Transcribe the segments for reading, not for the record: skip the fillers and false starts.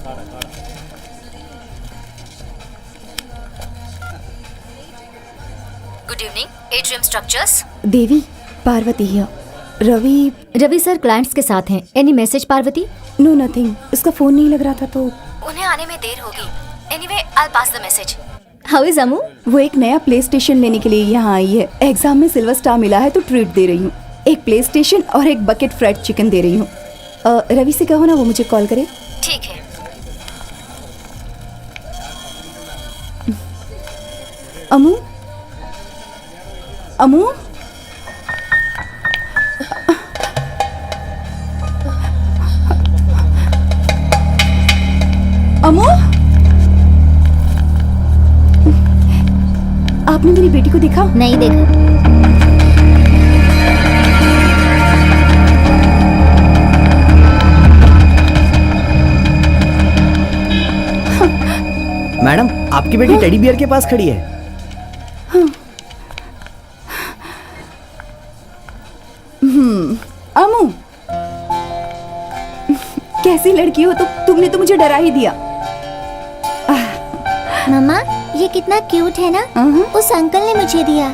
Good evening, Atrium Structures. Devi, Parvati here. Ravi sir clients के साथ हैं. Any message Parvati? No nothing. उसका फोन नहीं लग रहा था तो उन्हें आने में देर होगी. Anyway, I'll pass the message. How is Amu? वो एक नया प्ले स्टेशन लेने के लिए यहाँ आई है. एग्जाम में सिल्वर स्टार मिला है तो ट्रीट दे रही हूँ. एक प्ले स्टेशन और एक बकेट फ्राइड चिकन दे रही हूँ. रवि से कहो ना वो मुझे कॉल करे. ठीक है. अमू, अमू, अमू, आपने मेरी बेटी को देखा? नहीं देखा. मैडम, आपकी बेटी टेडी बियर के पास खड़ी है. अमू, कैसी लड़की हो तुमने तो मुझे डरा ही दिया. मम्मा, ये कितना क्यूट है ना. उस अंकल ने मुझे दिया.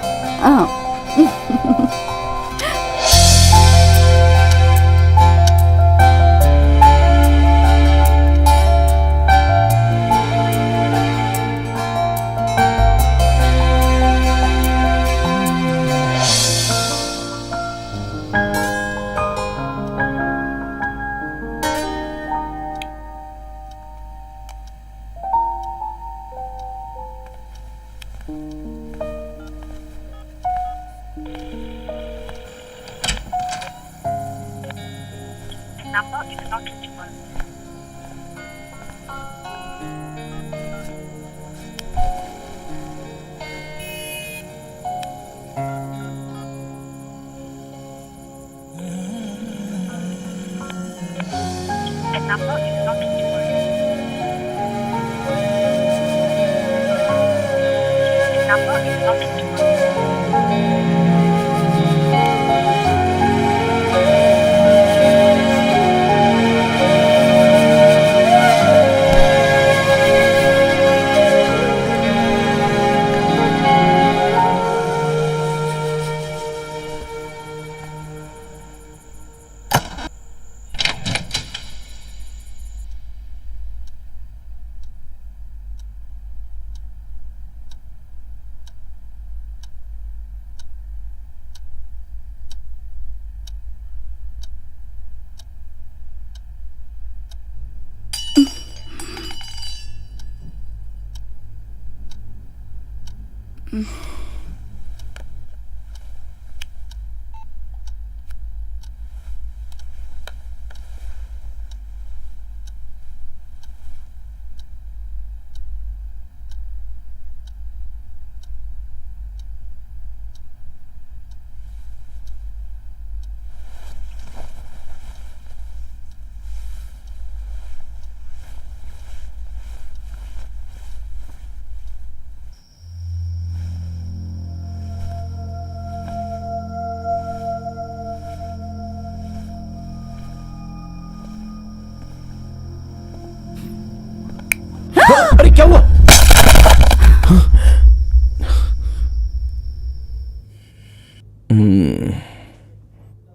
अरे क्या हुआ?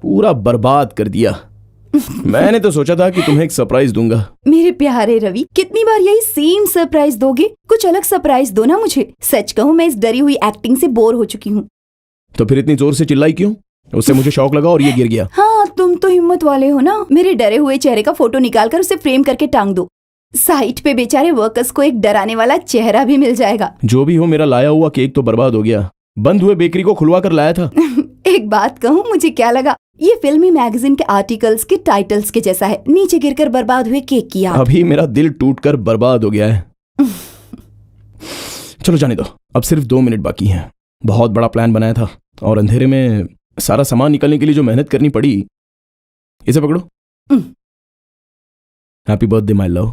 पूरा बर्बाद कर दिया. मैंने तो सोचा था कि तुम्हें एक सरप्राइज दूंगा. मेरे प्यारे रवि, कितनी बार यही सेम सरप्राइज दोगे? कुछ अलग सरप्राइज दो ना मुझे. सच कहूँ मैं इस डरी हुई एक्टिंग से बोर हो चुकी हूँ. तो फिर इतनी जोर से चिल्लाई क्यों? उससे मुझे शौक लगा और ये गिर गया. हाँ, तुम तो हिम्मत वाले हो ना. मेरे डरे हुए चेहरे का फोटो निकालकर उसे फ्रेम करके टांग दो. साइट पे बेचारे वर्कर्स को एक डराने वाला चेहरा भी मिल जाएगा. जो भी हो, मेरा लाया हुआ केक तो बर्बाद हो गया. बंद हुए बेकरी को खुलवा कर लाया था. एक बात कहूँ, मुझे क्या लगा, ये फिल्मी मैगजीन के आर्टिकल्स के टाइटल्स के जैसा है. नीचे गिरकर बर्बाद हुए केक की याद. अभी मेरा दिल टूटकर बर्बाद हो गया है. चलो जाने दो, अब सिर्फ 2 मिनट बाकी हैं. बहुत बड़ा प्लान बनाया था और अंधेरे में सारा सामान निकलने के लिए जो मेहनत करनी पड़ी. इसे पकड़ो. Happy birthday my love.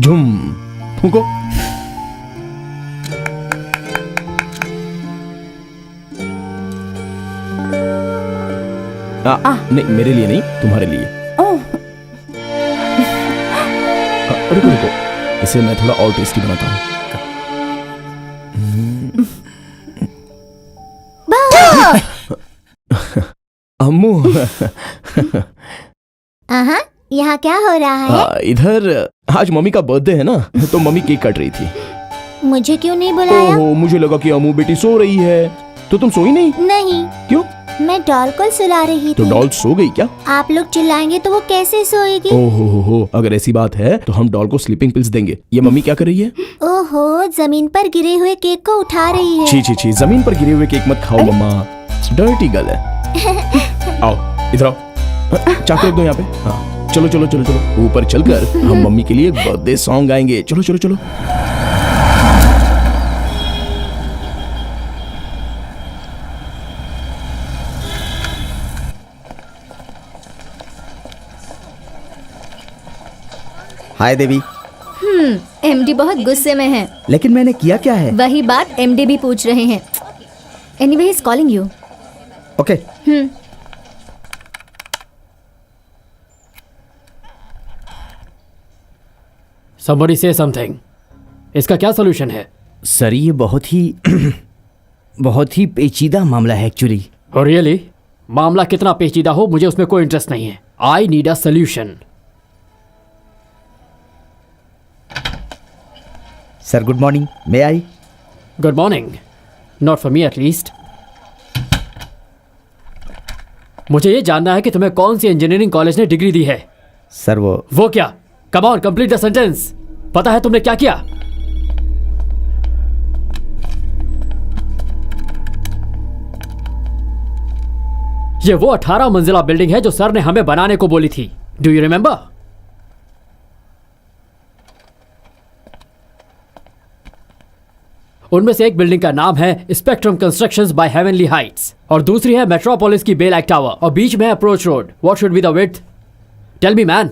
झुम फूको. नहीं, मेरे लिए नहीं, तुम्हारे लिए। ओह, रुको रुको, इसे मैं थोड़ा और टेस्टी बनाता हूँ। अम्मू। यहाँ क्या हो रहा है? इधर आज मम्मी का बर्थडे है ना, तो मम्मी केक काट रही थी। मुझे क्यों नहीं बुलाया? ओहो, मुझे लगा कि अम्मू बेटी सो रही है, तो तुम सोई नहीं? नहीं, क्यों? मैं डॉल को सुला रही तो थी। डॉल सो गई क्या? आप लोग चिल्लाएंगे तो वो कैसे सोएगी? ओहो, अगर ऐसी बात है तो हम डॉल को स्लीपिंग पिल्स देंगे। ये मम्मी क्या कर रही है? ओहो, जमीन पर गिरे हुए केक को उठा रही है। छी, जमीन पर गिरे हुए केक मत खाओ मम्मा, डर्टी गर्ल है। आओ इधर आओ, चाकू रख दो यहाँ पे। हाँ, चलो ऊपर चलकर हम मम्मी के लिए एक बर्थडे सॉन्ग गाएंगे। चलो। हाय देवी। एमडी बहुत गुस्से में है। लेकिन मैंने किया क्या है? वही बात एमडी भी पूछ रहे हैं। Anyway he is calling you. Okay. Somebody say something. इसका क्या सोल्यूशन है? सर ये बहुत ही पेचीदा मामला है एक्चुअली। Oh really? मामला कितना पेचीदा हो मुझे उसमें कोई इंटरेस्ट नहीं है। I need a solution. Sir good morning, may I? Good morning. Not for me at least. मुझे ये जानना है कि तुम्हें कौन सी इंजीनियरिंग कॉलेज ने डिग्री दी है? सर वो क्या? Come on, complete the sentence. पता है तुमने क्या किया? ये वो 18 मंजिला बिल्डिंग है जो सर ने हमें बनाने को बोली थी। Do you remember? उनमें से एक बिल्डिंग का नाम है spectrum constructions by heavenly heights और दूसरी है मेट्रोपोलिस की बेल एक्ट टावर और बीच में है approach road. What should be the width? Tell me man,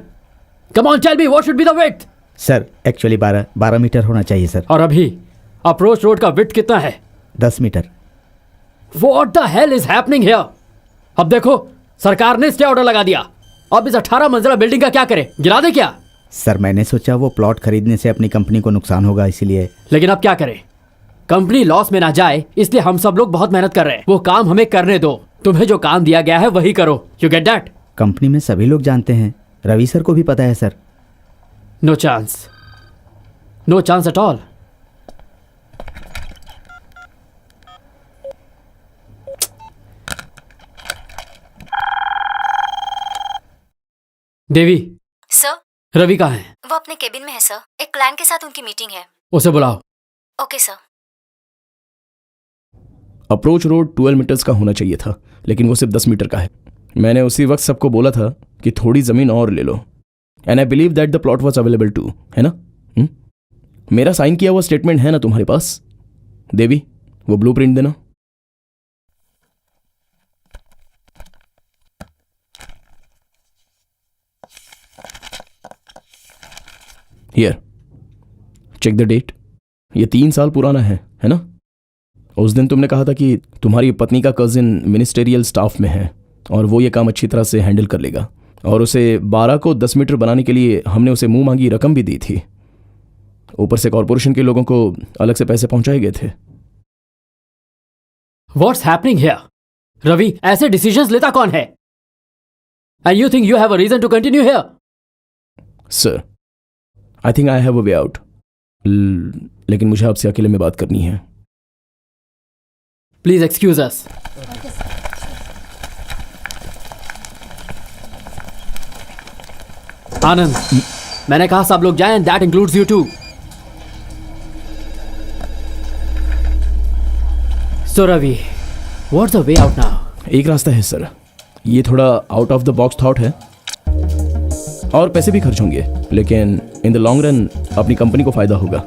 come on tell me, what should be the width? Sir actually 12 metre होना चाहिए सर। और अभी अप्रोच रोड का विड्थ कितना है? 10 metre. What the hell is happening here? अब देखो सरकार ने स्टे ऑर्डर लगा दिया। अब इस 18 मंजिला बिल्डिंग का क्या करें? गिरा दे क्या? सर मैंने सोचा वो प्लॉट खरीदने से अपनी कंपनी को नुकसान होगा इसीलिए। लेकिन अब क्या करें? कंपनी लॉस में ना जाए इसलिए हम सब लोग बहुत मेहनत कर रहे हैं। वो काम हमें करने दो। तुम्हें जो काम दिया गया है वही करो। You get that? कंपनी में सभी लोग जानते हैं, रवि सर को भी पता है sir. No chance, no chance at all. Devi, sir Ravi कहाँ है? वो अपने केबिन में है सर। एक क्लाइंट के साथ उनकी मीटिंग है। उसे बुलाओ। Okay sir. Approach road 12 metres का होना चाहिए था, लेकिन वो सिर्फ 10 मीटर का है। मैंने उसी वक्त सबको बोला था कि थोड़ी जमीन और ले लो, and I believe that the plot was available to, है ना? मेरा साइन किया हुआ स्टेटमेंट है ना तुम्हारे पास? देवी, वो ब्लूप्रिंट देना। Here, check the date. ये 3 साल पुराना है ना? उस दिन तुमने कहा था कि तुम्हारी पत्नी का कजिन मिनिस्टेरियल स्टाफ में है और वो ये काम अच्छी तरह से हैंडल कर लेगा, और उसे 12 को 10 मीटर बनाने के लिए हमने उसे मुंह मांगी रकम भी दी थी। ऊपर से कॉर्पोरेशन के लोगों को अलग से पैसे पहुंचाए गए थे। What's happening here? रवि, ऐसे डिसीजंस लेता कौन है? And you think you have a reason to continue here? Sir, I think I have a way out, लेकिन मुझे आपसे अकेले में बात करनी है। Please excuse us. आनंद, मैंने कहा सब लोग जाएं, that includes you too. So Ravi, what's the way out now? एक रास्ता है सर, ये थोड़ा out of the box thought है और पैसे भी खर्च होंगे, लेकिन इन द लॉन्ग रन अपनी कंपनी को फायदा होगा।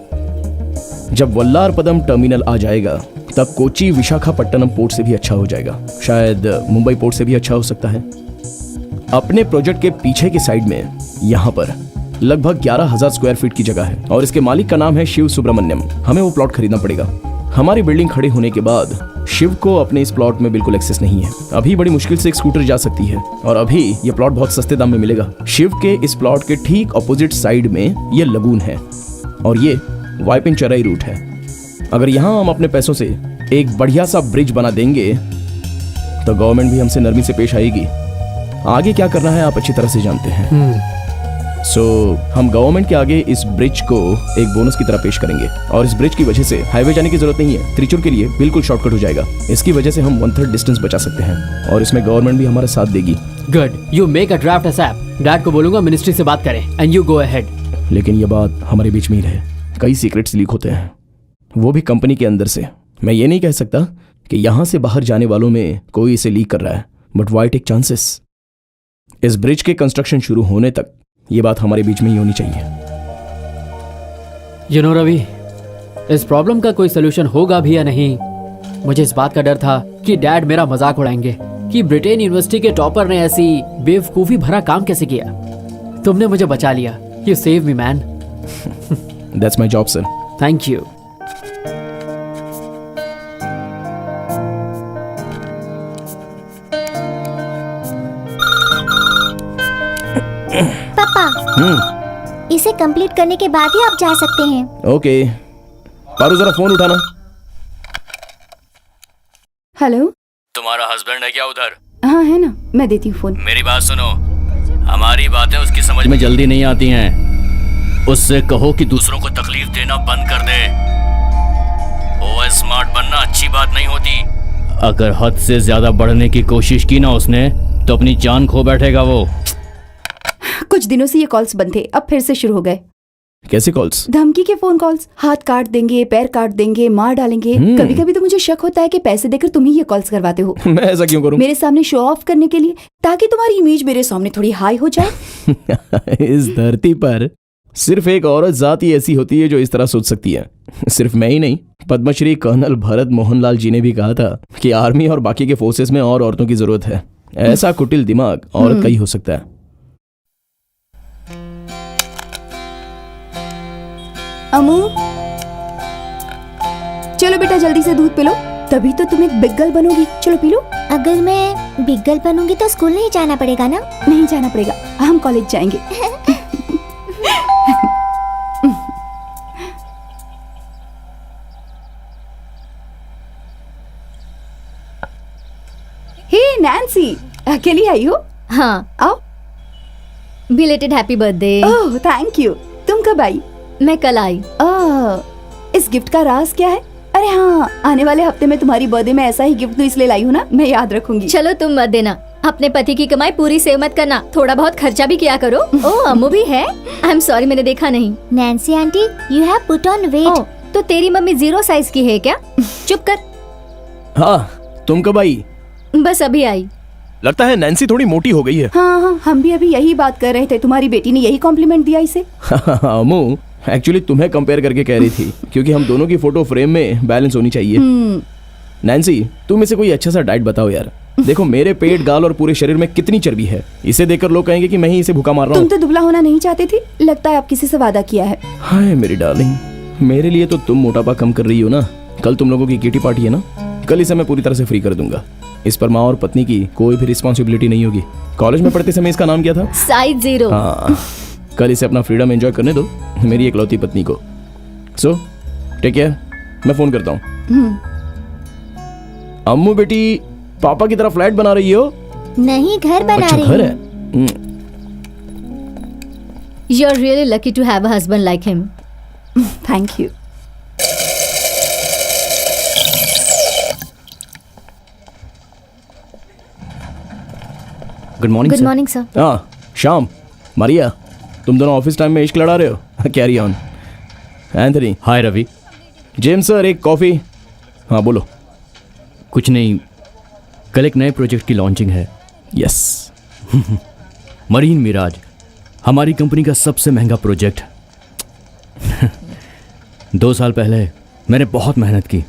जब वल्लारपदम टर्मिनल आ जाएगा तब कोची विशाखापट्टनम पोर्ट से भी अच्छा हो जाएगा, शायद मुंबई पोर्ट से भी अच्छा हो सकता है। अपने प्रोजेक्ट के पीछे की साइड में यहाँ पर लगभग 11,000 स्क्वायर फीट की जगह है और इसके मालिक का नाम है शिव सुब्रमण्यम। हमें वो प्लॉट खरीदना पड़ेगा। हमारी बिल्डिंग खड़ी होने के बाद शिव को अपने इस प्लॉट में बिल्कुल एक्सेस नहीं है। अभी बड़ी मुश्किल से एक स्कूटर जा सकती है और अभी ये प्लॉट बहुत सस्ते दाम में मिलेगा। शिव के इस प्लॉट के ठीक अपोजिट साइड में ये लगून है और ये वाइपिन चराई रूट है। अगर यहाँ हम अपने पैसों से एक बढ़िया सा ब्रिज बना देंगे तो गवर्नमेंट भी हमसे नरमी से पेश आएगी। आगे क्या करना है आप अच्छी तरह से जानते हैं। सो हम गवर्नमेंट के आगे इस ब्रिज को एक बोनस की तरह पेश करेंगे और इस ब्रिज की वजह से हाईवे जाने की जरूरत नहीं है। त्रिचुर के लिए बिल्कुल शॉर्टकट हो जाएगा। इसकी वजह से हम 1/3 डिस्टेंस बचा सकते हैं और इसमें गवर्नमेंट भी हमारा साथ देगी। Good, you make a draft ASAP. Dad को बोलूंगा मिनिस्ट्री से बात करें एंड यू गो अहेड। लेकिन ये बात हमारे बीच में ही रहे। कई सीक्रेट्स लीक होते हैं, वो भी कंपनी के अंदर से। मैं ये नहीं कह सकता कि यहाँ से बाहर जाने वालों में कोई इसे लीक कर रहा है, बट व्हाई टेक चांसेस? इस ब्रिज के कंस्ट्रक्शन शुरू होने तक ये बात हमारे बीच में ही होनी चाहिए। यू नो रवि, इस प्रॉब्लम का कोई सोल्यूशन होगा भी या नहीं, मुझे इस बात का डर था कि डैड मेरा मजाक उड़ाएंगे कि ब्रिटेन यूनिवर्सिटी के टॉपर ने ऐसी बेवकूफी भरा काम कैसे किया। तुमने मुझे बचा लिया। You save me man. That's my job sir. Thank you. पापा, इसे कंप्लीट करने के बाद ही आप जा सकते हैं। ओके पारू, जरा फोन उठाना। हेलो। तुम्हारा हस्बैंड है क्या उधर? हाँ है ना, मैं देती हूँ फोन। मेरी बात सुनो, हमारी बातें उसकी समझ में जल्दी नहीं आती हैं। उससे कहो कि दूसरों को तकलीफ देना बंद कर दे। ओवर स्मार्ट बनना अच्छी बात नहीं होती। अगर हद से ज्यादा बढ़ने की कोशिश की ना उसने तो अपनी जान खो बैठेगा वो। कुछ दिनों से ये कॉल्स बंद थे, अब फिर से शुरू हो गए। कैसे कॉल्स? धमकी के फोन कॉल्स। हाथ काट देंगे, पैर काट देंगे, मार डालेंगे। कभी कभी तो मुझे शक होता है कि पैसे देकर तुम ही ये कॉल्स करवाते हो। मैं ऐसा क्यों करूं? मेरे सामने शो ऑफ करने के लिए, ताकि तुम्हारी इमेज मेरे सामने थोड़ी हाई हो जाए। इस धरती पर सिर्फ एक औरत जात ही ऐसी होती है जो इस तरह सोच सकती है। सिर्फ मैं ही नहीं, पद्मश्री कर्नल भरत मोहन लाल जी ने भी कहा था कि आर्मी और बाकी के फोर्सेस में और औरतों की जरूरत है। ऐसा कुटिल दिमाग औरत का ही हो सकता है। अमू, चलो बेटा जल्दी से दूध पी लो, तभी तो तुम एक बिग गर्ल बनोगी। चलो पी लो। अगर मैं बिग गर्ल बनूंगी तो स्कूल नहीं जाना पड़ेगा ना? नहीं जाना पड़ेगा, हम कॉलेज जाएंगे। हे नैन्सी, अकेली आई हो? हाँ, आओ। Belated happy birthday. Oh thank you. तुम कब आई? मैं कल आई। इस गिफ्ट का राज क्या है? अरे हाँ, आने वाले हफ्ते में तुम्हारी बर्थडे में ऐसा ही गिफ्ट तो इसलिए लाई हूँ ना, मैं याद रखूंगी। चलो तुम मत देना, अपने पति की कमाई पूरी सेव मत करना, थोड़ा बहुत खर्चा भी किया करो। ओह अम्मू भी है? आई एम सॉरी, मैंने देखा नहीं। Nancy aunty, you have put on weight. तो तेरी मम्मी 0 साइज की है क्या? चुप कर। हाँ, तुम कब आई? बस अभी आई। लगता है नैन्सी थोड़ी मोटी हो गई है। हाँ हाँ, हम भी अभी यही बात कर रहे थे, तुम्हारी बेटी ने यही कॉम्प्लीमेंट दिया इसे। अम्मू एक्चुअली तुम्हें कंपेयर करके कह रही थी, क्योंकि हम दोनों की फोटो फ्रेम में बैलेंस होनी चाहिए। नैन्सी, तुम इसे कोई अच्छा सा डाइट बताओ यार। देखो मेरे पेट, गाल और पूरे शरीर में कितनी चर्बी है। इसे देखकर लोग कहेंगे कि मैं ही इसे भूखा मार रहा हूँ। तुम तो दुबला होना नहीं चाहते थे, लगता है आप किसी से वादा किया है। हाय मेरी डार्लिंग, मेरे लिए तो तुम मोटापा कम कर रही हो ना। कल तुम लोगों की किटी पार्टी है ना, कल इसे मैं पूरी तरह से फ्री कर दूंगा। इस पर माँ और पत्नी की कोई भी रिस्पॉन्सिबिलिटी नहीं होगी। कॉलेज में पढ़ते समय इसका नाम क्या था? साइज 0। हाँ, कल इसे अपना फ्रीडम एंजॉय करने दो, मेरी इकलौती पत्नी को। सो टेक केयर, मैं फोन करता हूँ। अम्मू बेटी, पापा की तरह फ्लैट बना रही हो? नहीं, घर बना अच्छा रही घर हूँ। है। You are really lucky to have a husband like him. Thank you. Good morning good morning sir. हाँ श्याम, मारिया, तुम दोनों ऑफिस टाइम में इश्क लड़ा रहे हो? Carry on. Anthony. Hi Ravi. James sir, एक कॉफी। हाँ बोलो। कुछ नहीं, कल एक नए प्रोजेक्ट की लॉन्चिंग है। यस। मरीन मिराज, हमारी कंपनी का सबसे महंगा प्रोजेक्ट। 2 साल पहले मैंने बहुत मेहनत की।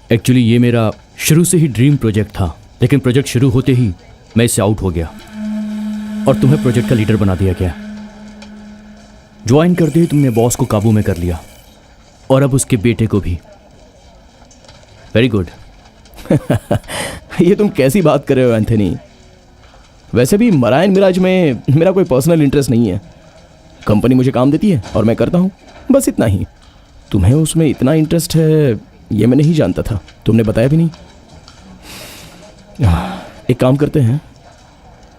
एक्चुअली ये मेरा शुरू से ही ड्रीम प्रोजेक्ट था, लेकिन प्रोजेक्ट शुरू होते ही मैं इससे आउट हो गया और तुम्हें प्रोजेक्ट का लीडर बना दिया गया। ज्वाइन करते ही तुमने बॉस को काबू में कर लिया और अब उसके बेटे को भी। Very good. ये तुम कैसी बात कर रहे हो एंथनी? वैसे भी मरायन मिराज में मेरा कोई पर्सनल इंटरेस्ट नहीं है। कंपनी मुझे काम देती है और मैं करता हूँ, बस इतना ही। तुम्हें उसमें इतना इंटरेस्ट है ये मैं नहीं जानता था, तुमने बताया भी नहीं। एक काम करते हैं,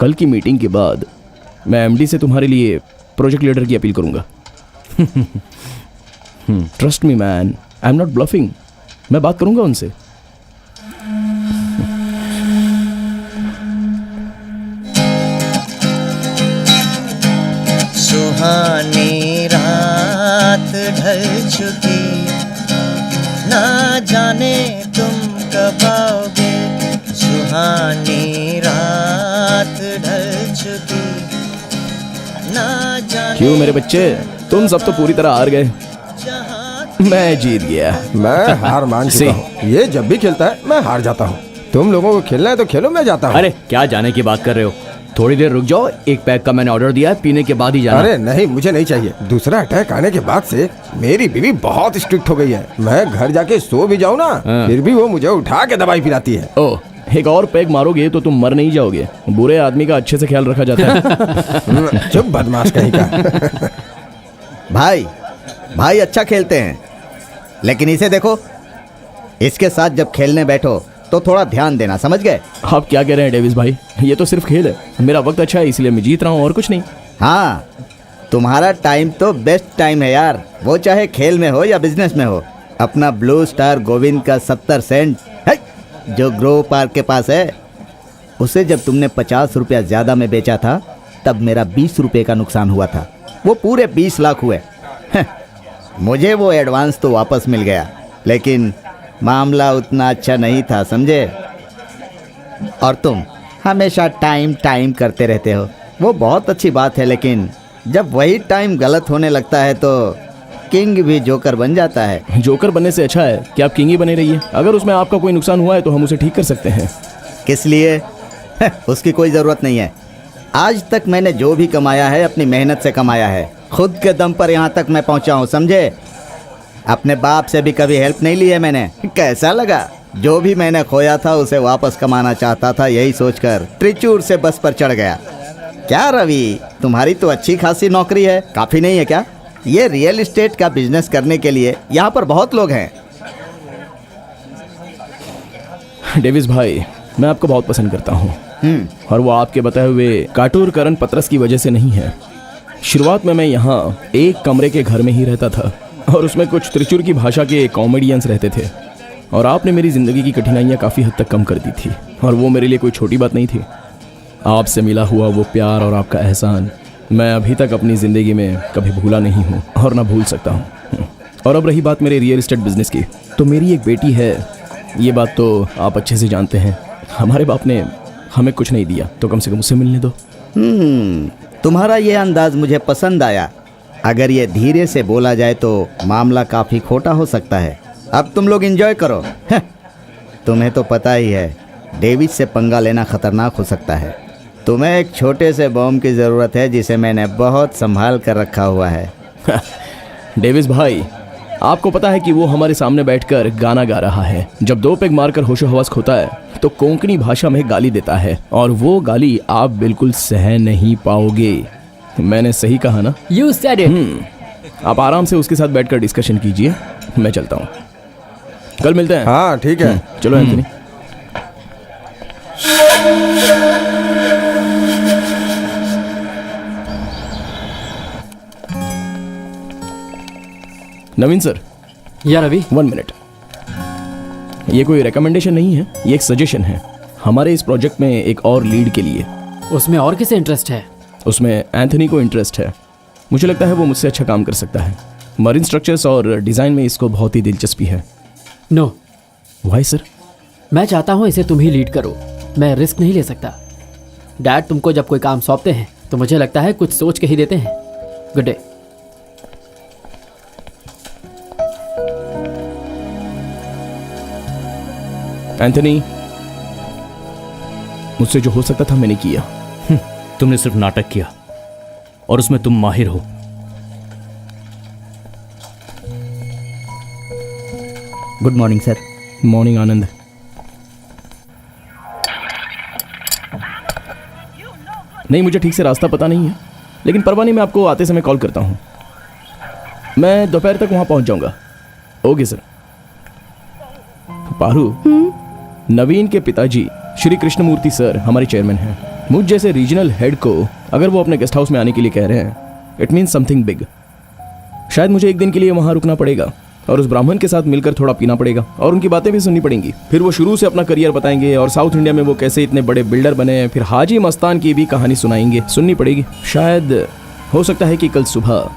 कल की मीटिंग के बाद मैं एमडी से तुम्हारे लिए प्रोजेक्ट लीडर की अपील करूंगा। Trust me man, I am not bluffing. मैं बात करूंगा उनसे। सुहानी रात ढल चुकी, ना जाने तुम कब आओगे। सुहानी रात ढल चुकी, ना जाने क्यों मेरे बच्चे, तुम सब तो पूरी तरह हार गए। मैं जीत गया। मैं हार मान चुका हूँ। ये जब भी खेलता है मैं हार जाता हूँ। तुम लोगों को खेलना है तो खेलो, मैं जाता हूँ। अरे क्या जाने की बात कर रहे हो? थोड़ी देर रुक जाओ, एक पैक का मैंने ऑर्डर दिया है, पीने के बाद ही जाना। अरे नहीं, मुझे नहीं चाहिए। दूसरा अटैक आने के बाद से मेरी बीवी बहुत स्ट्रिक्ट हो गई है। मैं घर जाके सो भी जाऊँ ना, फिर भी वो मुझे उठा के दवाई पिलाती है। ओह, एक और पैग मारोगे तो तुम मर नहीं जाओगे। बुरे आदमी का अच्छे से ख्याल रखा जाता है। चुप बदमाश कहीं का। भाई अच्छा खेलते हैं, लेकिन इसे देखो, इसके साथ जब खेलने बैठो तो थोड़ा ध्यान देना, समझ गए? आप क्या कह रहे हैं डेविस भाई? ये तो सिर्फ खेल है। मेरा वक्त अच्छा है इसलिए मैं जीत रहा हूँ और कुछ नहीं। हाँ, तुम्हारा टाइम तो बेस्ट टाइम है यार, वो चाहे खेल में हो या बिजनेस में हो। अपना ब्लू स्टार गोविंद का 70 सेंट है जो ग्रो पार्क के पास है, उसे जब तुमने 50 रुपया ज़्यादा में बेचा था तब मेरा 20 रुपये का नुकसान हुआ था। वो पूरे 20 लाख हुए। मुझे वो एडवांस तो वापस मिल गया, लेकिन मामला उतना अच्छा नहीं था, समझे? और तुम हमेशा टाइम करते रहते हो। वो बहुत अच्छी बात है, लेकिन जब वही टाइम गलत होने लगता है तो किंग भी जोकर बन जाता है। जोकर बनने से अच्छा है कि आप किंग ही बने रहिए। अगर उसमें आपका कोई नुकसान हुआ है तो हम उसे ठीक कर सकते हैं। किस लिए? उसकी कोई ज़रूरत नहीं है। आज तक मैंने जो भी कमाया है अपनी मेहनत से कमाया है। खुद के दम पर यहाँ तक मैं पहुँचा हूँ, समझे? अपने बाप से भी कभी हेल्प नहीं ली है मैंने। कैसा लगा? जो भी मैंने खोया था उसे वापस कमाना चाहता था, यही सोचकर त्रिचूर से बस पर चढ़ गया। क्या रवि, तुम्हारी तो अच्छी खासी नौकरी है, काफ़ी नहीं है क्या? ये रियल एस्टेट का बिजनेस करने के लिए यहाँ पर बहुत लोग हैं। डेविस भाई, मैं आपको बहुत पसंद करता हूँ, और वो आपके बताए हुए काटूर करण पतरस की वजह से नहीं है। शुरुआत में मैं यहाँ एक कमरे के घर में ही रहता था और उसमें कुछ त्रिचूर की भाषा के कॉमेडियंस रहते थे, और आपने मेरी ज़िंदगी की कठिनाइयाँ काफ़ी हद तक कम कर दी थी, और वो मेरे लिए कोई छोटी बात नहीं थी। आपसे मिला हुआ वो प्यार और आपका एहसान मैं अभी तक अपनी ज़िंदगी में कभी भूला नहीं हूँ और ना भूल सकता हूँ। और अब रही बात मेरे रियल एस्टेट बिजनेस की, तो मेरी एक बेटी है, ये बात तो आप अच्छे से जानते हैं। हमारे बाप ने हमें कुछ नहीं दिया, तो कम से कम उससे मिलने दो। तुम्हारा ये अंदाज मुझे पसंद आया। अगर ये धीरे से बोला जाए तो मामला काफ़ी खोटा हो सकता है। अब तुम लोग एंजॉय करो। तुम्हें तो पता ही है, डेविड से पंगा लेना खतरनाक हो सकता है। तुम्हें एक छोटे से बॉम्ब की ज़रूरत है जिसे मैंने बहुत संभाल कर रखा हुआ है। डेविस भाई, आपको पता है कि वो हमारे सामने बैठकर गाना गा रहा है। जब 2 पेग मारकर होशो हवस खोता है तो कोंकणी भाषा में गाली देता है, और वो गाली आप बिल्कुल सह नहीं पाओगे। मैंने सही कहा ना? You said it. आप आराम से उसके साथ बैठकर डिस्कशन कीजिए, मैं चलता हूँ। कल मिलते हैं। हाँ ठीक है। चलो एंथनी। नवीन सर, या रवि, 1 मिनट। ये कोई रिकमेंडेशन नहीं है, ये एक सजेशन है हमारे इस प्रोजेक्ट में एक और लीड के लिए। उसमें और किसे इंटरेस्ट है? उसमें एंथनी को इंटरेस्ट है। मुझे लगता है वो मुझसे अच्छा काम कर सकता है। मरीन स्ट्रक्चर्स और डिज़ाइन में इसको बहुत ही दिलचस्पी है। नो। Why sir? मैं चाहता हूँ इसे तुम ही लीड करो, मैं रिस्क नहीं ले सकता। डैड तुमको जब कोई काम सौंपते हैं तो मुझे लगता है कुछ सोच के ही देते हैं। Good day. एंथनी, मुझसे जो हो सकता था मैंने किया। तुमने सिर्फ नाटक किया और उसमें तुम माहिर हो। Good morning sir. मॉर्निंग आनंद। नहीं, मुझे ठीक से रास्ता पता नहीं है, लेकिन परवाह नहीं, मैं आपको आते समय कॉल करता हूँ। मैं दोपहर तक वहां पहुंच जाऊंगा। Okay sir. पारू, नवीन के पिताजी श्री कृष्णमूर्ति सर हमारे चेयरमैन हैं। मुझ जैसे रीजनल हेड को अगर वो अपने गेस्ट हाउस में आने के लिए कह रहे हैं, इट मीन्स समथिंग बिग। शायद मुझे एक दिन के लिए वहां रुकना पड़ेगा और उस ब्राह्मण के साथ मिलकर थोड़ा पीना पड़ेगा और उनकी बातें भी सुननी पड़ेंगी। फिर वो शुरू से अपना करियर बताएंगे और साउथ इंडिया में वो कैसे इतने बड़े बिल्डर बने। फिर हाजी मस्तान की भी कहानी सुनाएंगे, सुननी पड़ेगी। शायद हो सकता है कि कल सुबह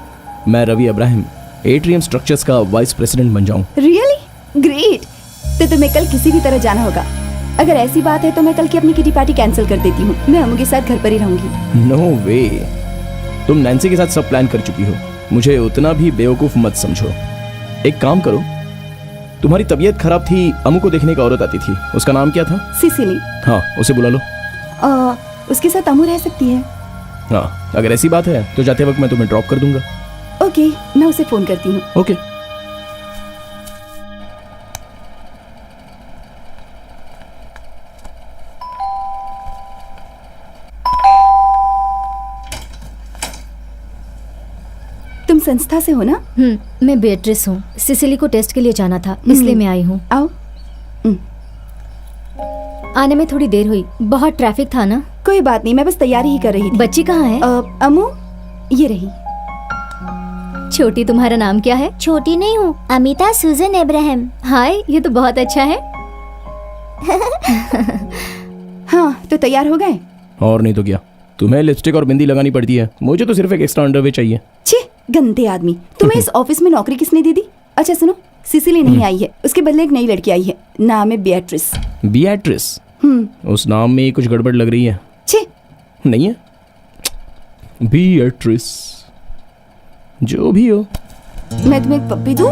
मैं रवि अब्राहिम एट्रियम स्ट्रक्चर्स का वाइस प्रेसिडेंट बन जाऊं। Really great. तो तुम्हें कल किसी भी तरह जाना होगा। अगर ऐसी बात है तो मैं कल की अपनी किटी पार्टी कैंसिल कर देती हूँ। मैं अम्मू के साथ घर पर ही रहूंगी। नो वे, तुम नैन्सी के साथ सब प्लान कर चुकी हो। मुझे उतना भी बेवकूफ मत समझो। एक काम करो, तुम्हारी तबीयत खराब थी, अम्मू को देखने एक औरत आती थी, उसका नाम क्या था? सिसिली। हाँ, उसे बुला लो। उसके साथ अम्मू रह सकती है। हाँ, अगर ऐसी बात है तो जाते वक्त मैं तुम्हें ड्रॉप कर दूंगा। ओके, मैं उसे फोन करती हूँ। ओके। तुम संस्था से हो ना? मैं बेट्रिस हूँ। सिसिली को टेस्ट के लिए जाना था, इसलिए मैं आई हूँ। आओ। आने में थोड़ी देर हुई, बहुत ट्रैफिक था ना। कोई बात नहीं, मैं बस तैयारी ही कर रही थी। बच्ची कहाँ है? अम्मू ये रही। छोटी, तुम्हारा नाम क्या है? छोटी नहीं हूँ, अमिता सुजन इब्राहिम। हाय, ये तो बहुत अच्छा है। हाँ, तो तैयार हो गए? और नहीं तो क्या, तुम्हें लिपस्टिक और बिंदी लगानी पड़ती है, मुझे तो सिर्फ एक एक्स्ट्रा अंडरवे चाहिए। छी, गंदे आदमी। तुम्हें इस ऑफिस में नौकरी किसने दे दी? अच्छा सुनो, सिसिली नहीं आई है, उसके बदले एक नई लड़की आई है, नाम है बियाट्रिस। बियाट्रिस? उस नाम में कुछ गड़बड़ लग रही है। छी, नहीं है? बियाट्रिस, जो भी हो। मैं तुम्हें एक पप्पी दूं?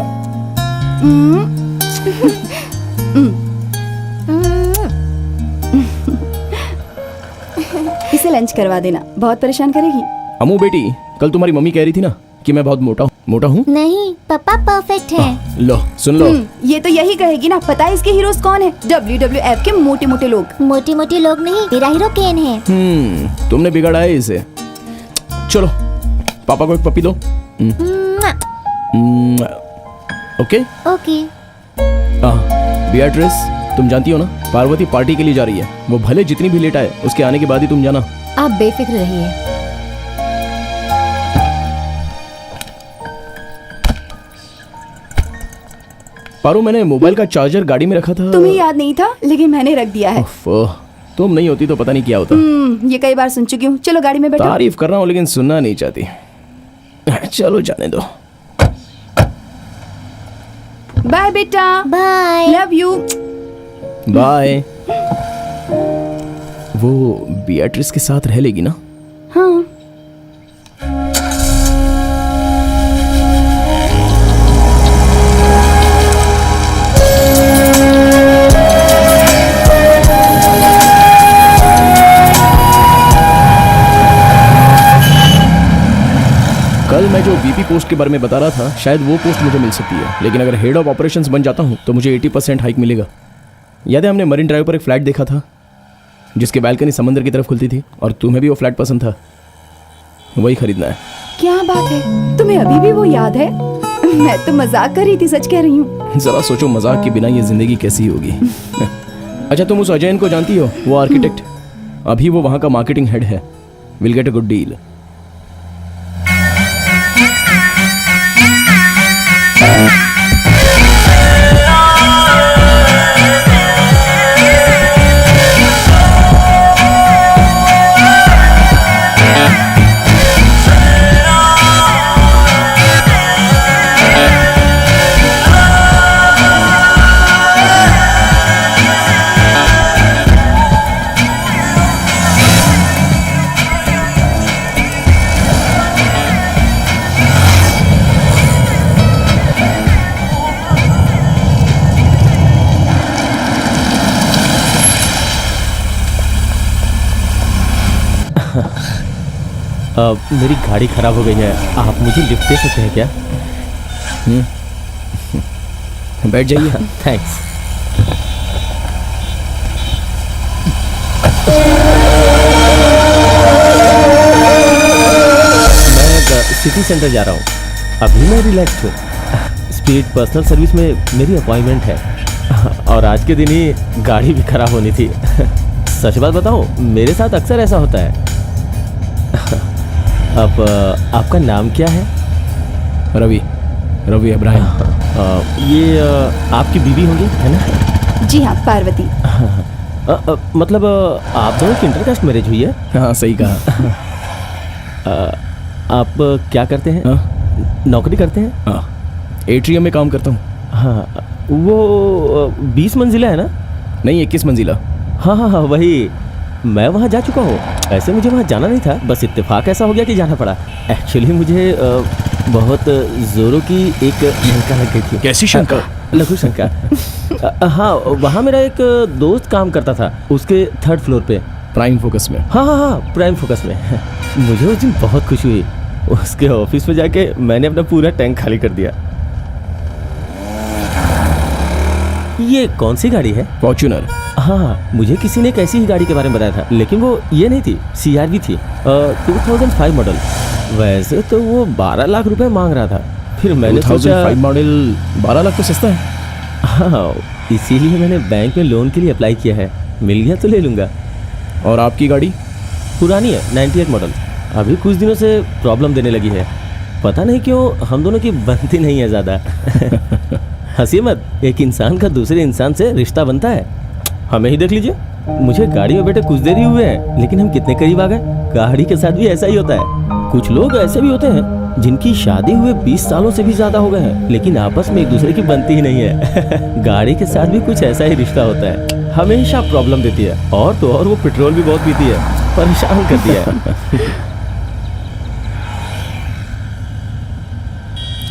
इसे लंच करवा देना, बहुत परेशान करेगी। अम्मू बेटी, कल तुम्हारी मम्मी कह रही थी ना कि मैं बहुत मोटा हूँ। नहीं, पापा परफेक्ट है। लो सुन लो। ये तो यही कहेगी ना। पता है इसके हीरोज कौन है? WWF के मोटे मोटे लोग। मोटे मोटे लोग नहीं, मेरा हीरो केन है। तुमने बिगाड़ा है इसे। चलो, पापा को एक पप्पी दो। Okay okay. बियाट्रिस, तुम जानती हो ना, पार्वती पार्टी के लिए जा रही है। वो भले जितनी भी लेट आए, उसके आने के बाद ही तुम जाना। आप बेफिक्र रहिए। पारो, मैंने मोबाइल का चार्जर गाड़ी में रखा था। तुम्हें याद नहीं था, लेकिन मैंने रख दिया है। तुम नहीं होती तो पता नहीं क्या होता। ये कई बार सुन चुकी हूँ। चलो गाड़ी में बैठो। तारीफ कर रहा हूँ लेकिन सुनना नहीं चाहती। चलो जाने दो। बाय बेटा। बाय। Love you. बाय। वो बियाट्रिस के साथ रह लेगी ना? हाँ। कल मैं जो वीपी पोस्ट के बारे में बता रहा था, शायद वो पोस्ट मुझे मिल सकती है, लेकिन अगर हेड ऑफ ऑपरेशंस बन जाता हूँ तो मुझे 80% हाइक मिलेगा। याद है हमने मरीन ड्राइव पर एक फ्लैट देखा था जिसकी बालकनी समंदर की तरफ खुलती थी, और तुम्हें भी वो फ्लैट पसंद था? वही खरीदना है। क्या बात है, तुम्हें अभी भी वो याद है? मैं तो मजाक कर रही थी, सच कह रही हूँ। जरा सोचो, मजाक के बिना ये जिंदगी कैसी होगी। अच्छा, तुम उस अजयन को जानती हो? वो आर्किटेक्ट, अभी वो वहाँ का मार्केटिंग हेड है। Will get a good deal. मेरी गाड़ी खराब हो गई है, आप मुझे लिफ्ट दे सकते हैं क्या? बैठ जाइए। थैंक्स। मैं सिटी सेंटर जा रहा हूँ। अभी मैं रिलैक्स हूँ। स्पीड पर्सनल सर्विस में मेरी अपॉइंटमेंट है और आज के दिन ही गाड़ी भी खराब होनी थी। सच बात बताऊँ, मेरे साथ अक्सर ऐसा होता है। अब आपका नाम क्या है? रवि इब्राहिम। ये आपकी बीवी होंगी, है ना? जी हाँ, पार्वती। मतलब आप दोनों की इंटरकास्ट मैरिज हुई है? हाँ, सही कहा। आप क्या करते हैं? नौकरी करते हैं? हाँ, एट्रियम में काम करता हूँ। हाँ, वो 20 मंजिला है ना? नहीं, 21 मंजिला। हाँ, वही। मैं वहाँ जा चुका हूँ। ऐसे मुझे वहाँ जाना नहीं था, बस इत्तेफाक ऐसा हो गया कि जाना पड़ा। एक्चुअली मुझे बहुत ज़ोरों की एक शंका लग गई थी। कैसी शंका? लघु शंका। हाँ, वहाँ मेरा एक दोस्त काम करता था, उसके 3rd फ्लोर पे, प्राइम फोकस में। हाँ, प्राइम फोकस में। मुझे उस दिन बहुत खुशी हुई। उसके ऑफिस में जाके मैंने अपना पूरा टैंक खाली कर दिया। ये कौन सी गाड़ी है? फॉर्च्यूनर। हाँ, मुझे किसी ने एक ऐसी ही गाड़ी के बारे में बताया था, लेकिन वो ये नहीं थी, CRV थी, 2005 मॉडल। वैसे तो वो 12 लाख रुपए मांग रहा था। फिर मैंने 2005 मॉडल 12 लाख तो सस्ता है। हाँ, इसीलिए मैंने बैंक में लोन के लिए अप्लाई किया है। मिल गया तो ले लूँगा। और आपकी गाड़ी? पुरानी है, 98 मॉडल। अभी कुछ दिनों से प्रॉब्लम देने लगी है। पता नहीं क्यों हम दोनों की बनती नहीं है ज़्यादा। हंसी मत, एक इंसान का दूसरे इंसान से रिश्ता बनता है। हमें ही देख लीजिए, मुझे गाड़ी में बैठे कुछ देर ही हुए हैं, लेकिन हम कितने करीब आ गए। गाड़ी के साथ भी ऐसा ही होता है। कुछ लोग ऐसे भी होते हैं जिनकी शादी हुए 20 सालों से भी ज्यादा हो गए हैं, लेकिन आपस में एक दूसरे की बनती ही नहीं है। गाड़ी के साथ भी कुछ ऐसा ही रिश्ता होता है, हमेशा प्रॉब्लम देती है। और तो और वो पेट्रोल भी बहुत पीती है, परेशान करती है।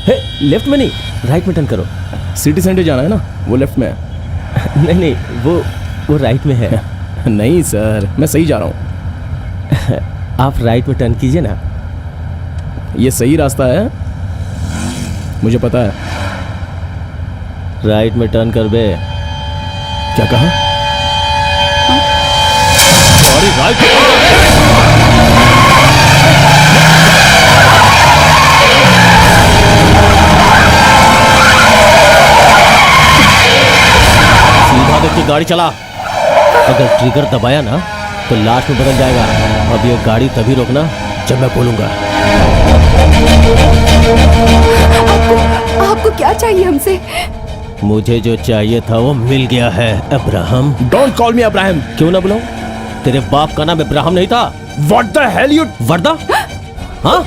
हे, लेफ्ट में नहीं, राइट में टर्न करो। सिटी सेंटर जाना है ना, वो लेफ्ट में है। नहीं, वो राइट में है। नहीं सर, मैं सही जा रहा हूँ। आप राइट में टर्न कीजिए ना। ये सही रास्ता है, मुझे पता है। राइट में टर्न कर बे। क्या कहा? सॉरी, राइट में सीधा देख के गाड़ी चला। अगर ट्रिगर दबाया ना तो लास्ट में बदल जाएगा। अब ये गाड़ी तभी रोकना जब मैं बोलूंगा। आपको क्या चाहिए हमसे? मुझे जो चाहिए था वो मिल गया है, Abraham. Don't call me Abraham. क्यों ना बुलाऊं? तेरे बाप का नाम अब्राहम नहीं था? What the hell you? वर्दा? हाँ?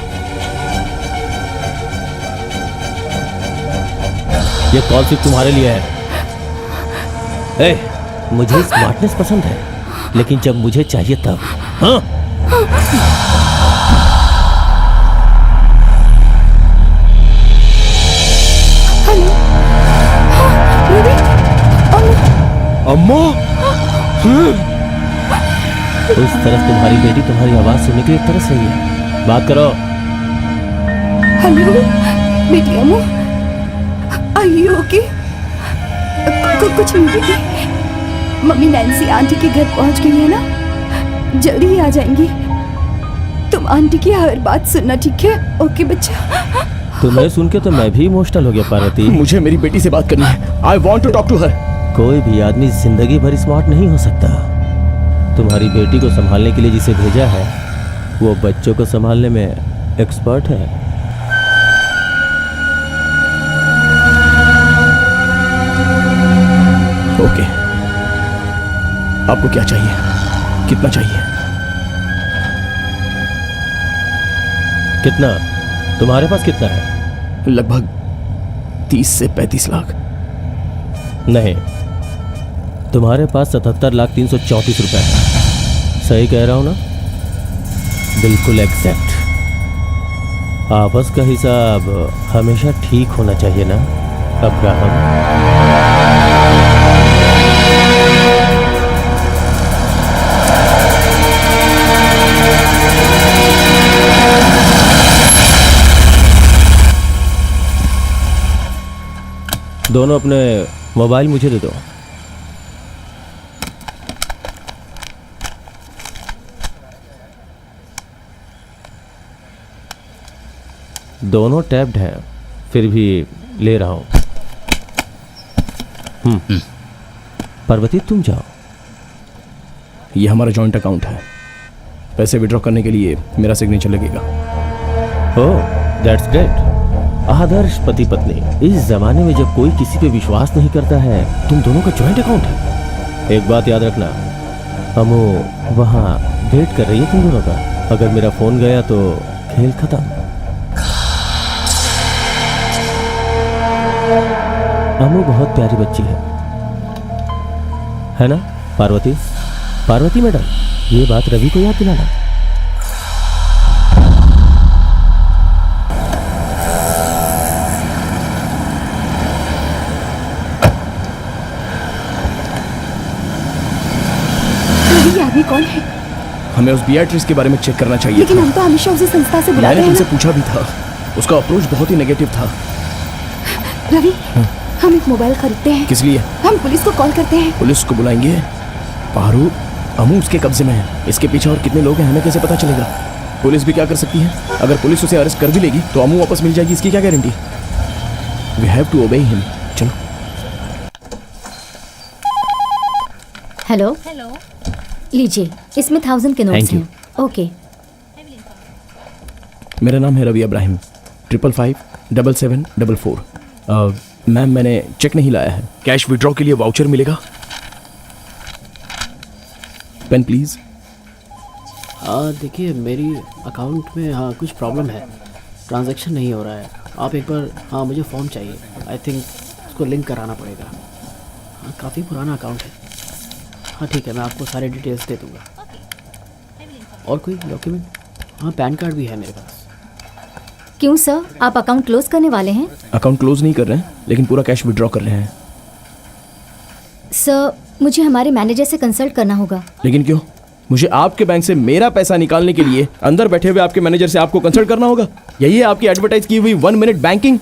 ये कॉल सिर्फ तुम्हारे लिए है। ए, मुझे स्मार्टनेस पसंद है, लेकिन जब मुझे चाहिए तब। हाँ? हेलो, रवि, अम्मा। उस तरफ तुम्हारी बेटी तुम्हारी आवाज सुनने के लिए तरस रही है। बात करो। हेलो, बेटी अम्मू, आर यू ओके? कुछ नहीं बेटी, मम्मी नैन्सी आंटी के घर पहुंच गई है ना, जल्दी ही आ जाएंगी। तुम आंटी की हर बात सुनना, ठीक है? ओके बच्चा। तुम्हें सुन के तो मैं भी इमोशनल हो गया पार्वती। मुझे मेरी बेटी से बात करनी है। I want to talk to her. कोई भी आदमी जिंदगी भर स्मार्ट नहीं हो सकता। तुम्हारी बेटी को संभालने के लिए जिसे भेजा है वो बच्चों को संभालने में एक्सपर्ट है। ओके, आपको क्या चाहिए? कितना चाहिए? कितना? तुम्हारे पास कितना है? लगभग 30 से 35 लाख। नहीं, तुम्हारे पास 77,334 रुपए है। सही कह रहा हूं ना? बिल्कुल एग्जैक्ट। आपस का हिसाब हमेशा ठीक होना चाहिए ना अब्राहम? दोनों अपने मोबाइल मुझे दे दो। दोनों टैप्ड हैं, फिर भी ले रहा हूँ। पार्वती तुम जाओ। ये हमारा जॉइंट अकाउंट है, पैसे विड्रॉ करने के लिए मेरा सिग्नेचर लगेगा। Oh that's great. आदर्श पति पत्नी। इस जमाने में जब कोई किसी पे विश्वास नहीं करता है, तुम दोनों का जॉइंट अकाउंट है। एक बात याद रखना, अमू वहाँ वेट कर रही है तुम दोनों का। अगर मेरा फोन गया तो खेल खत्म। अमू बहुत प्यारी बच्ची है ना पार्वती? पार्वती मैडम, ये बात रवि को याद दिलाना। ये आदमी कौन है? हमें उस बियाट्रिस के बारे में चेक करना चाहिए लेकिन था। हम तो हमेशा उसे संस्था से बुलाते मैंने हैं तुमसे ना। पूछा भी था, उसका अप्रोच बहुत ही नेगेटिव था। रवि, हम एक मोबाइल खरीदते हैं। किस लिए? हम पुलिस को कॉल करते हैं। पुलिस को बुलाएंगे? पारू, अमू उसके कब्जे में है। इसके पीछे और कितने लोग हैं हमें कैसे पता चलेगा? पुलिस भी क्या कर सकती है? अगर पुलिस उसे अरेस्ट कर भी लेगी तो अमू वापस मिल जाएगी, इसकी क्या guarantee? We have to obey him. चलो। हेलो। लीजिए, इसमें 1000 के नोट्स Thank you. हैं। ओके। मेरा नाम है रवि इब्राहिम, 555744। मैम, मैंने चेक नहीं लाया है। कैश विड्रॉ के लिए वाउचर मिलेगा? Pen please. देखिए मेरी अकाउंट में कुछ प्रॉब्लम है, ट्रांजैक्शन नहीं हो रहा है। आप एक बार मुझे फॉर्म चाहिए। आई थिंक उसको लिंक कराना पड़ेगा। काफ़ी पुराना अकाउंट है। ठीक है, मैं आपको सारे डिटेल्स दे दूँगा। और कोई डॉक्यूमेंट? पैन कार्ड भी है मेरे पास। क्यों सर, आप अकाउंट क्लोज करने वाले हैं? अकाउंट क्लोज नहीं कर रहे हैं, लेकिन पूरा कैश विड्रॉ कर रहे हैं। सर, मुझे हमारे मैनेजर से कंसल्ट करना होगा। लेकिन क्यों? मुझे आपके बैंक से मेरा पैसा निकालने के लिए अंदर बैठे हुए आपके मैनेजर से आपको कंसल्ट करना होगा? यही है आपकी एडवर्टाइज की हुई 1 मिनट बैंकिंग?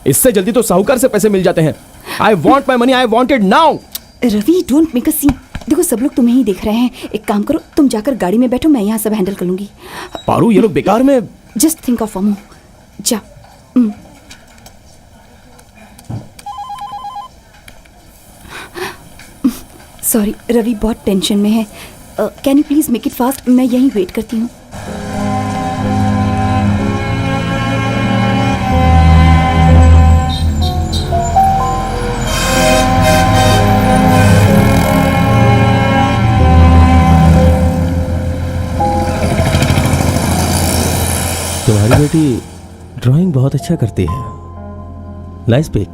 इससे जल्दी तो साहूकार से पैसे मिल जाते हैं। I want my money, I want it now. Ravi, don't make a scene. देखो, सब लोग तुम्हें ही देख रहे हैं। एक काम करो, तुम जाकर गाड़ी में बैठो, मैं यहाँ सब हैंडल कर लूंगी। पारू, ये लोग बेकार में। Just think of Amu. जा। सॉरी रवि, बहुत टेंशन में है। Can you please make it fast? मैं यहीं वेट करती हूँ। तुम्हारी बेटी ड्राइंग बहुत अच्छा करती है। Nice pic.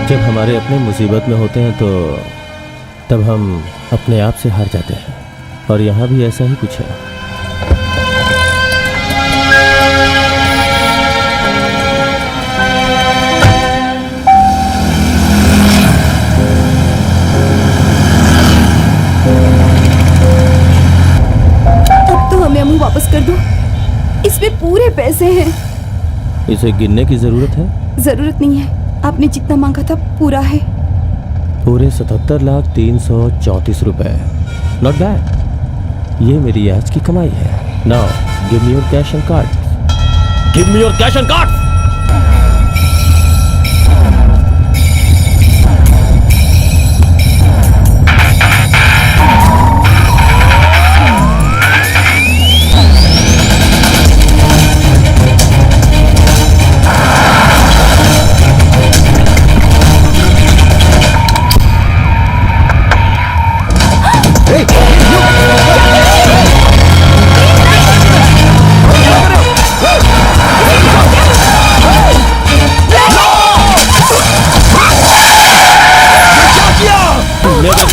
जब हमारे अपने मुसीबत में होते हैं तो तब हम अपने आप से हार जाते हैं, और यहाँ भी ऐसा ही कुछ है। अब तो हमें अमू वापस कर दो, इसमें पूरे पैसे हैं। इसे गिनने की जरूरत है? जरूरत नहीं है, आपने जितना मांगा था पूरा है। पूरे 77,334 रुपए। Not bad. ये मेरी आज की कमाई है। Now give me your cash and card. Give me your cash and card.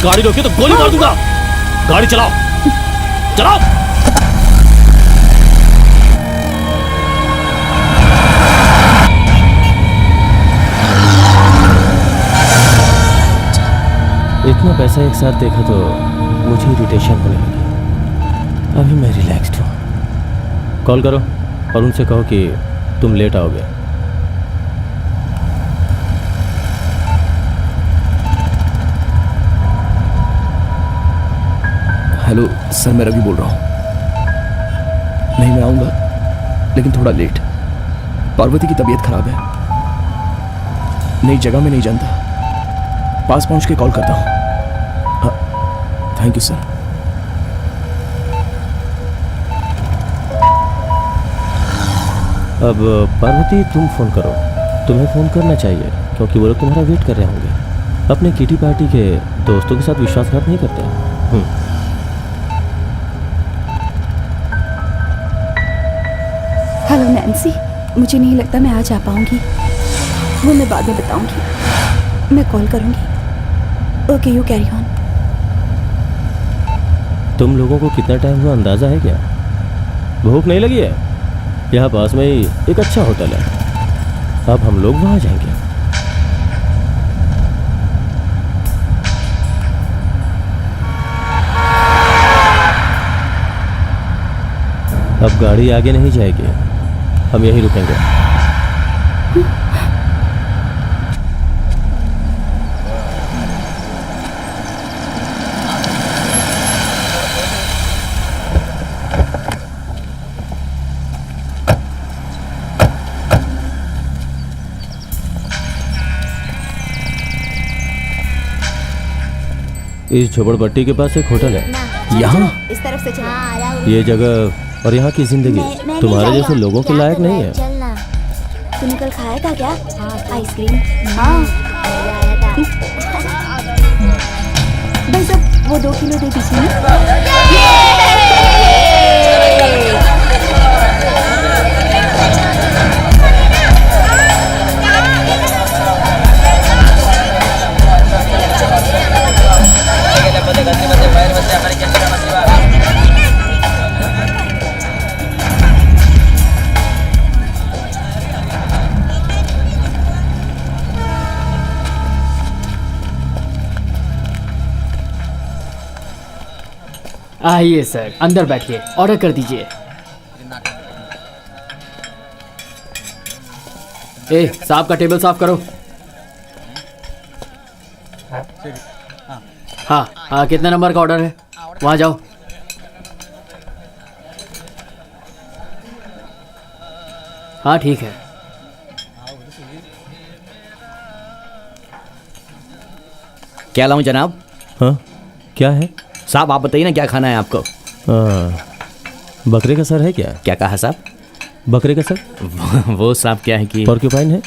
गाड़ी रोकी तो गोली मार दूंगा। गाड़ी चलाओ, चलाओ। इतना पैसा एक साथ देखा तो मुझे इरिटेशन होने लगी। अभी मैं रिलैक्स्ड हूँ। कॉल करो और उनसे कहो कि तुम लेट आओगे। हेलो सर, मैं रवि बोल रहा हूँ। नहीं, मैं आऊँगा लेकिन थोड़ा लेट। पार्वती की तबीयत खराब है, नई जगह में नहीं जानता, पास पहुँच के कॉल करता हूँ। Thank you sir. अब पार्वती तुम फ़ोन करो, तुम्हें फ़ोन करना चाहिए क्योंकि वो लोग तुम्हारा वेट कर रहे होंगे। अपने किटी पार्टी के दोस्तों के साथ विश्वासघात नहीं करते। हेलो नैन्सी, मुझे नहीं लगता मैं आज आ पाऊंगी, वो मैं बाद में बताऊंगी, मैं कॉल करूंगी। Okay, you carry on. तुम लोगों को कितना टाइम हुआ अंदाज़ा है क्या? भूख नहीं लगी है? यहाँ पास में ही एक अच्छा होटल है, अब हम लोग वहाँ जाएंगे। अब गाड़ी आगे नहीं जाएगी, हम यहीं रुकेंगे। इस झोपड़पट्टी के पास एक होटल है। यहाँ इस तरफ से चलो। ये जगह और यहाँ की जिंदगी तुम्हारे जैसे लोगों के लायक नहीं है। चलना। तूने कल खाया था क्या? आइसक्रीम। हाँ भाई साहब, वो 2 किलो दे दीजिए। आइए सर, अंदर बैठिए, ऑर्डर कर दीजिए। ए, साहब का टेबल साफ करो। हाँ हाँ, कितने नंबर का ऑर्डर है? वहाँ जाओ। हाँ ठीक है। क्या लाऊं जनाब? हाँ, क्या है साहब आप बताइए ना, क्या खाना है आपको? बकरे का सर है क्या? क्या कहा साहब? बकरे का सर? वो साहब क्या है कि पोर्क्यूपाइन है।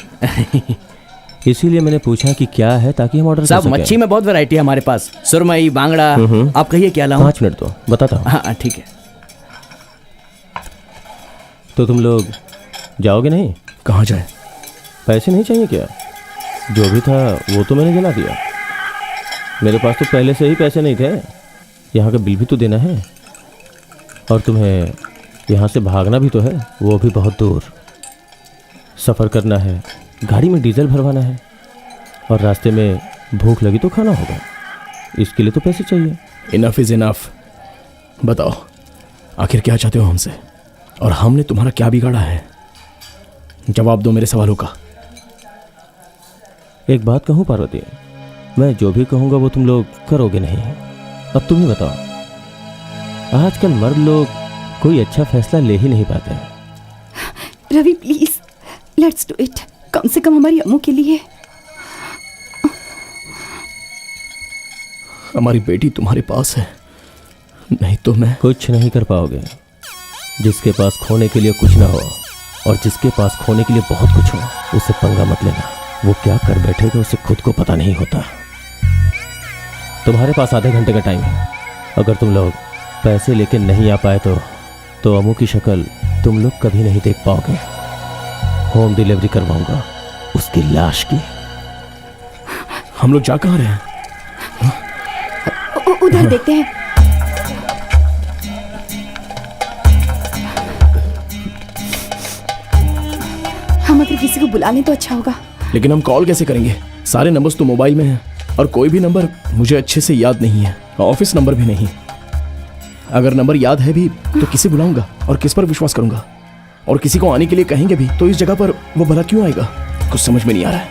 इसीलिए मैंने पूछा कि क्या है, ताकि हम ऑर्डर कर साहब सकें। मच्छी में बहुत वैरायटी है हमारे पास, सुरमई, बांगड़ा। आप कहिए क्या लाऊं? 5 मिनट तो बताता हूँ। हाँ ठीक है। तो तुम लोग जाओगे नहीं? कहाँ जाए? पैसे नहीं चाहिए क्या? जो भी था वो तो मैंने जला दिया। मेरे पास तो पहले से ही पैसे नहीं थे। यहाँ का बिल भी तो देना है, और तुम्हें यहाँ से भागना भी तो है, वो भी बहुत दूर। सफ़र करना है, गाड़ी में डीजल भरवाना है, और रास्ते में भूख लगी तो खाना होगा। इसके लिए तो पैसे चाहिए। Enough is enough. बताओ आखिर क्या चाहते हो हमसे, और हमने तुम्हारा क्या बिगाड़ा है? जवाब दो मेरे सवालों का। एक बात कहूँ पार्वती, मैं जो भी कहूँगा वो तुम लोग करोगे नहीं। अब तुम ही बताओ, आजकल मर्द लोग कोई अच्छा फैसला ले ही नहीं पाते। Ravi please, let's do it, कम से कम हमारी अम्मू के लिए। हमारी बेटी तुम्हारे पास है, नहीं तो मैं कुछ नहीं कर पाओगे। जिसके पास खोने के लिए कुछ ना हो, और जिसके पास खोने के लिए बहुत कुछ हो, उससे पंगा मत लेना। वो क्या कर बैठेगा उसे खुद को पता नहीं होता। तुम्हारे पास आधे घंटे का टाइम है। अगर तुम लोग पैसे लेके नहीं आ पाए तो अम्मू की शक्ल तुम लोग कभी नहीं देख पाओगे। होम डिलीवरी करवाऊंगा उसकी लाश की। हम लोग जा कहाँ रहे हैं? उधर देखते हैं। हम अगर किसी को बुला लें तो अच्छा होगा। लेकिन हम कॉल कैसे करेंगे? सारे नंबर्स तो मोबाइल में हैं, और कोई भी नंबर मुझे अच्छे से याद नहीं है, ऑफिस नंबर भी नहीं। अगर नंबर याद है भी तो किसे बुलाऊंगा और किस पर विश्वास करूंगा? और किसी को आने के लिए कहेंगे भी तो इस जगह पर वो भला क्यों आएगा? कुछ समझ में नहीं आ रहा है।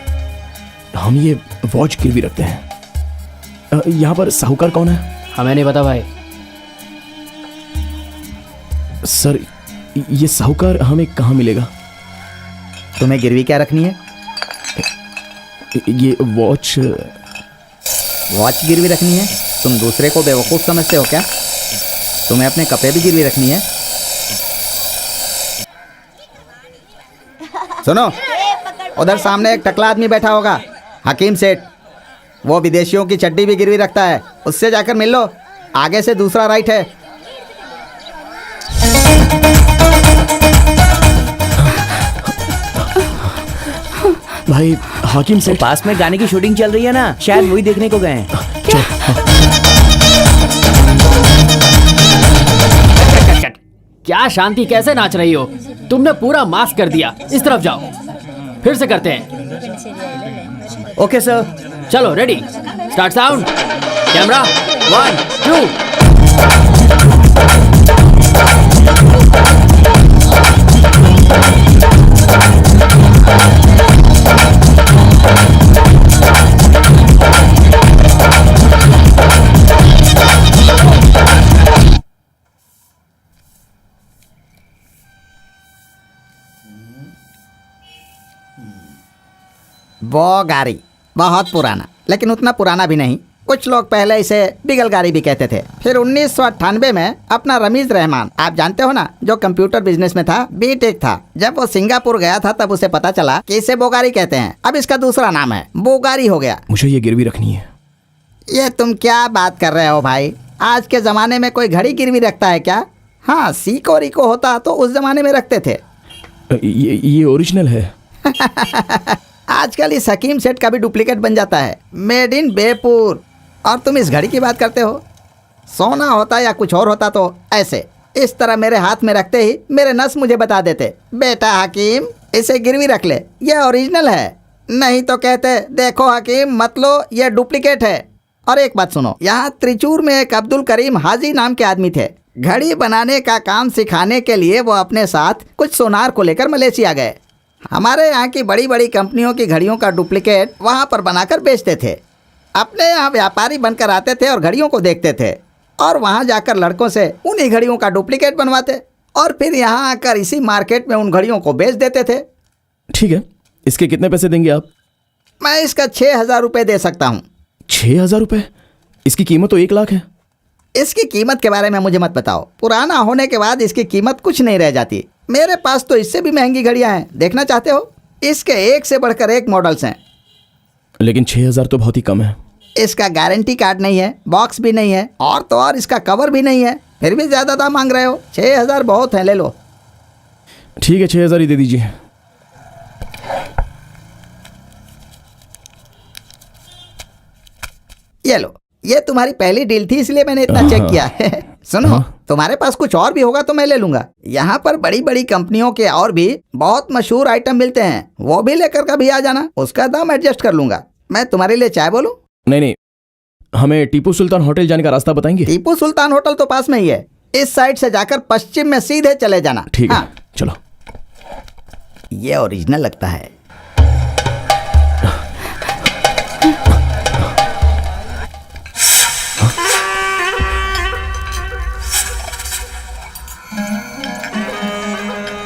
हम ये वॉच गिरवी रखते हैं। यहाँ पर साहूकार कौन है? हमें नहीं पता भाई। सर ये साहूकार हमें कहाँ मिलेगा? तुम्हें गिरवी क्या रखनी है? ये वॉच गिरवी रखनी है? तुम दूसरे को बेवकूफ़ समझते हो क्या? तुम्हें अपने कपड़े भी गिरवी रखनी है? सुनो, उधर सामने एक टकला आदमी बैठा होगा, हकीम सेठ। वो विदेशियों की चड्डी भी गिरवी रखता है, उससे जाकर मिल लो। आगे से दूसरा राइट है। भाई हाकिम से पास में गाने की शूटिंग चल रही है ना, शायद वही देखने को गए हैं। क्या शांति, कैसे नाच रही हो? तुमने पूरा माफ कर दिया। इस तरफ जाओ, फिर से करते हैं। Okay sir. चलो रेडी, स्टार्ट साउंड, कैमरा, 1 2। वो गाड़ी बहुत पुराना, लेकिन उतना पुराना भी नहीं। कुछ लोग पहले इसे बिगल गाड़ी भी कहते थे। फिर 1998 में अपना रमीज रहमान, आप जानते हो ना, जो कंप्यूटर बिजनेस में था, बीटेक था। जब वो सिंगापुर गया था तब उसे पता चला कि इसे बोगारी कहते हैं। अब इसका दूसरा नाम है, बोगारी हो गया। मुझे ये गिरवी रखनी है। ये तुम क्या बात कर रहे हो भाई? आज के ज़माने में कोई घड़ी गिरवी रखता है क्या? हाँ, सीको रिको होता तो उस ज़माने में रखते थे। ये ओरिजिनल है। आजकल इस हकीम सेट का भी डुप्लीकेट बन जाता है, मेड इन बेपुर। और तुम इस घड़ी की बात करते हो? सोना होता या कुछ और होता तो ऐसे इस तरह मेरे हाथ में रखते ही मेरे नस मुझे बता देते, बेटा हकीम इसे गिरवी रख ले, ये ओरिजिनल है। नहीं तो कहते, देखो हकीम मत लो, ये डुप्लीकेट है। और एक बात सुनो, यहाँ त्रिचूर में एक अब्दुल करीम हाजी नाम के आदमी थे। घड़ी बनाने का काम सिखाने के लिए वो अपने साथ कुछ सोनार को लेकर मलेशिया गए। हमारे यहाँ की बड़ी बड़ी कंपनियों की घड़ियों का डुप्लीकेट वहाँ पर बनाकर बेचते थे। अपने यहाँ व्यापारी बनकर आते थे और घड़ियों को देखते थे, और वहाँ जाकर लड़कों से उन्हीं घड़ियों का डुप्लीकेट बनवाते, और फिर यहाँ आकर इसी मार्केट में उन घड़ियों को बेच देते थे। ठीक है, इसके कितने पैसे देंगे आप? मैं इसका 6,000 रुपये दे सकता हूँ। 6,000 रुपये? इसकी कीमत तो 1 लाख है। इसकी कीमत के बारे में मुझे मत बताओ। पुराना होने के बाद इसकी कीमत कुछ नहीं रह जाती। मेरे पास तो इससे भी महंगी घड़ियां हैं, देखना चाहते हो? इसके एक से बढ़कर एक मॉडल्स हैं। लेकिन 6,000 तो बहुत ही कम है। इसका गारंटी कार्ड नहीं है, बॉक्स भी नहीं है, और तो और इसका कवर भी नहीं है, फिर भी ज़्यादा दाम मांग रहे हो। 6,000 बहुत है, ले लो। ठीक है, 6,000 ही दे दीजिए। ये लो, ये तुम्हारी पहली डील थी इसलिए मैंने इतना चेक किया। सुनो, तुम्हारे पास कुछ और भी होगा तो मैं ले लूंगा। यहाँ पर बड़ी बड़ी कंपनियों के और भी बहुत मशहूर आइटम मिलते हैं, वो भी लेकर कभी आ जाना, उसका दाम एडजस्ट कर लूंगा। मैं तुम्हारे लिए चाय बोलूं? नहीं, हमें टीपू सुल्तान होटल जाने का रास्ता बताएंगे? टीपू सुल्तान होटल तो पास में ही है, इस साइड से जाकर पश्चिम में सीधे चले जाना। ठीक है, चलो। ये ओरिजिनल लगता है।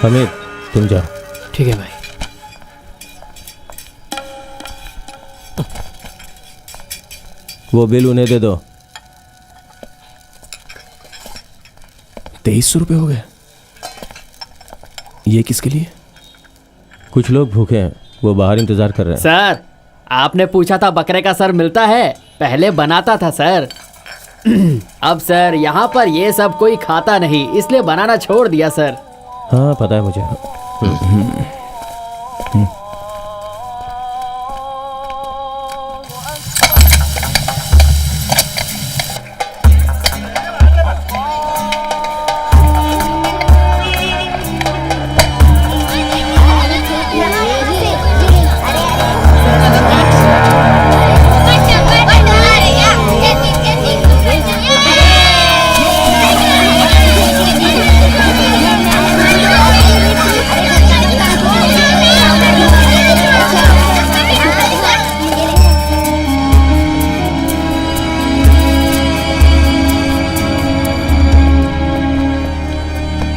हमें तुम जाओ। ठीक है भाई। वो बिल उन्हें दे दो। 2300 रुपये हो गए। ये किसके लिए? कुछ लोग भूखे हैं, वो बाहर इंतजार कर रहे हैं। सर, आपने पूछा था बकरे का सर मिलता है, पहले बनाता था सर। अब सर यहाँ पर ये सब कोई खाता नहीं, इसलिए बनाना छोड़ दिया सर। हाँ पता है मुझे।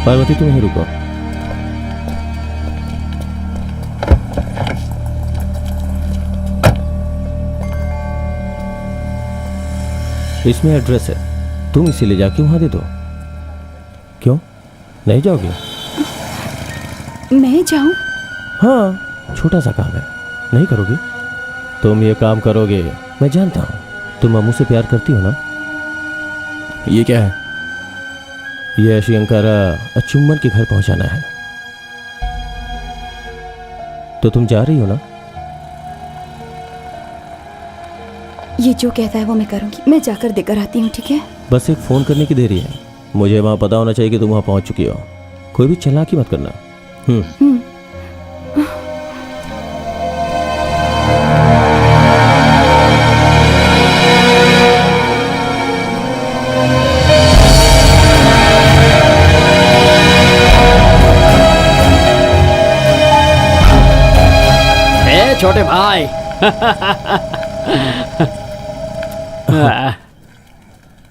पार्वती तुम यहीं रुको। इसमें एड्रेस है, तुम इसे ले जाके वहां दे दो। क्यों नहीं जाओगे? मैं जाऊं? हाँ, छोटा सा काम है, नहीं करोगी? तुम ये काम करोगे, मैं जानता हूं। तुम अम्मू से प्यार करती हो ना? ये क्या है? ये श्रीयंकारा चुम्बन के घर पहुंचाना है। तो तुम जा रही हो ना? ये जो कहता है वो मैं करूंगी। मैं जाकर देकर आती हूँ, ठीक है? बस एक फोन करने की देरी है। मुझे वहां पता होना चाहिए कि तुम वहां पहुंच चुकी हो। कोई भी चालाकी मत करना। छोटे भाई।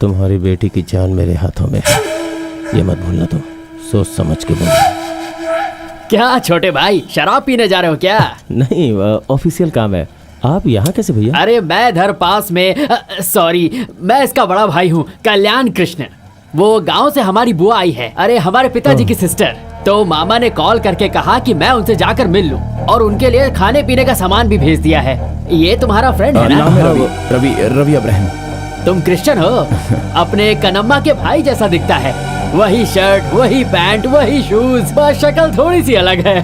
तुम्हारी बेटी की जान मेरे हाथों में है, ये मत भूलना। तुम सोच समझ के बोलो। क्या छोटे भाई, शराब पीने जा रहे हो क्या? नहीं, ऑफिशियल काम है। आप यहाँ कैसे भैया? अरे मैं इधर पास में, सॉरी, मैं इसका बड़ा भाई हूँ, कल्याण कृष्ण। वो गांव से हमारी बुआ आई है, अरे हमारे पिताजी की सिस्टर। तो मामा ने कॉल करके कहा कि मैं उनसे जाकर मिल लूं और उनके लिए खाने पीने का सामान भी भेज दिया है। ये तुम्हारा फ्रेंड है ना? नाम है रवि। रवि अब्राहम। तुम क्रिश्चियन हो? अपने कनम्मा के भाई जैसा दिखता है। वही शर्ट, वही पैंट, वही शूज, बस शक्ल थोड़ी सी अलग है।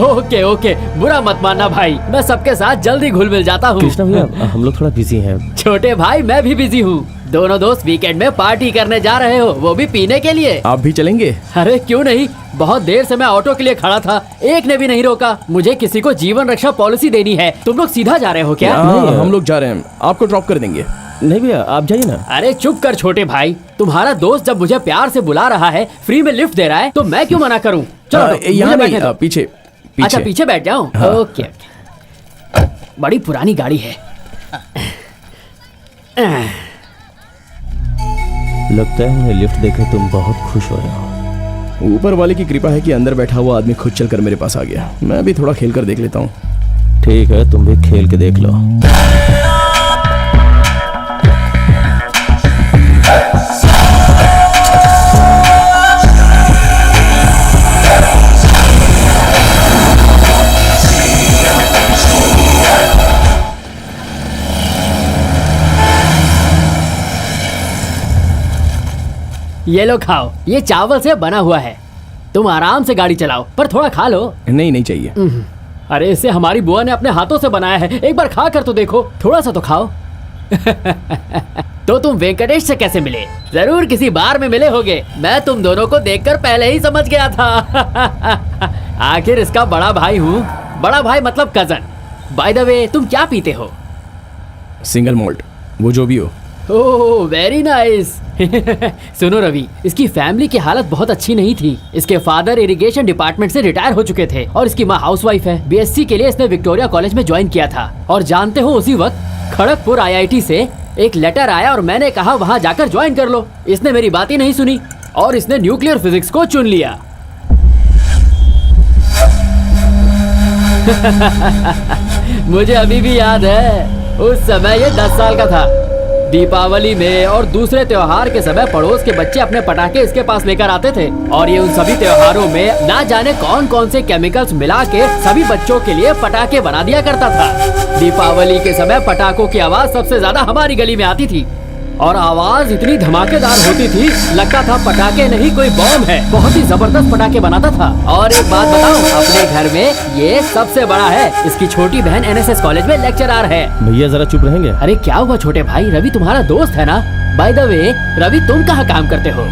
ओके ओके, बुरा मत मानना भाई, मैं सबके साथ जल्दी घुल मिल जाता हूँ। कृष्णा भैया, हम लोग थोड़ा बिजी हैं। छोटे भाई मैं भी बिजी हूँ। दोनों दोस्त वीकेंड में पार्टी करने जा रहे हो, वो भी पीने के लिए। आप भी चलेंगे? अरे क्यों नहीं, बहुत देर से मैं ऑटो के लिए खड़ा था, एक ने भी नहीं रोका। मुझे किसी को जीवन रक्षा पॉलिसी देनी है। तुम लोग सीधा जा रहे हो क्या? नहीं, हम लोग जा रहे हैं, आपको ड्रॉप कर देंगे। नहीं भैया, आप जाइए ना। अरे चुप कर छोटे भाई, तुम्हारा दोस्त जब मुझे प्यार से बुला रहा है, फ्री में लिफ्ट दे रहा है, तो मैं क्यों मना करूं? चलो यहाँ नहीं, पीछे। अच्छा पीछे बैठ जाऊं? हाँ। ओके। बड़ी पुरानी गाड़ी है। लगता है उन्हें लिफ्ट देकर तुम बहुत खुश हो रहे हो। ऊपर वाले की कृपा है कि अंदर बैठा हुआ आदमी खुद चलकर मेरे पास आ गया। मैं भी थोड़ा खेल कर देख लेता हूँ। ठीक है, तुम भी खेल के देख लो। ये लो खाओ, ये चावल से बना हुआ है। तुम आराम से गाड़ी चलाओ, पर थोड़ा खा लो। नहीं चाहिए। अरे इसे हमारी बुआ ने अपने हाथों से बनाया है, एक बार खा कर तो देखो, थोड़ा सा तो खाओ। तो तुम वेंकटेश से कैसे मिले? जरूर किसी बार में मिले होगे। मैं तुम दोनों को देखकर पहले ही समझ गया था। आखिर इसका बड़ा भाई हूँ। बड़ा भाई मतलब कजन। बाय द वे, तुम क्या पीते हो? सिंगल मोल्ट, वो जो भी हो। Oh very nice. सुनो रवि, इसकी फैमिली की हालत बहुत अच्छी नहीं थी। इसके फादर इरिगेशन डिपार्टमेंट से रिटायर हो चुके थे और इसकी माँ हाउसवाइफ है। बीएससी के लिए इसने विक्टोरिया कॉलेज में ज्वाइन किया था। और जानते हो, उसी वक्त खड़गपुर आईआईटी से एक लेटर आया और मैंने कहा वहाँ जाकर ज्वाइन कर लो। इसने मेरी बात ही नहीं सुनी और इसने न्यूक्लियर फिजिक्स को चुन लिया। मुझे अभी भी याद है, उस समय ये 10 साल का था। दीपावली में और दूसरे त्योहार के समय पड़ोस के बच्चे अपने पटाखे इसके पास लेकर आते थे और ये उन सभी त्योहारों में ना जाने कौन कौन से केमिकल्स मिला के सभी बच्चों के लिए पटाखे बना दिया करता था। दीपावली के समय पटाखों की आवाज सबसे ज्यादा हमारी गली में आती थी और आवाज इतनी धमाकेदार होती थी, लगता था पटाखे नहीं कोई बॉम्ब है। बहुत ही जबरदस्त पटाखे बनाता था। और एक बात बताऊं, अपने घर में ये सबसे बड़ा है। इसकी छोटी बहन एनएसएस कॉलेज में लेक्चरर है। भैया जरा चुप रहेंगे? अरे क्या हुआ छोटे भाई, रवि तुम्हारा दोस्त है ना? बाय द वे, रवि तुम कहाँ काम करते हो?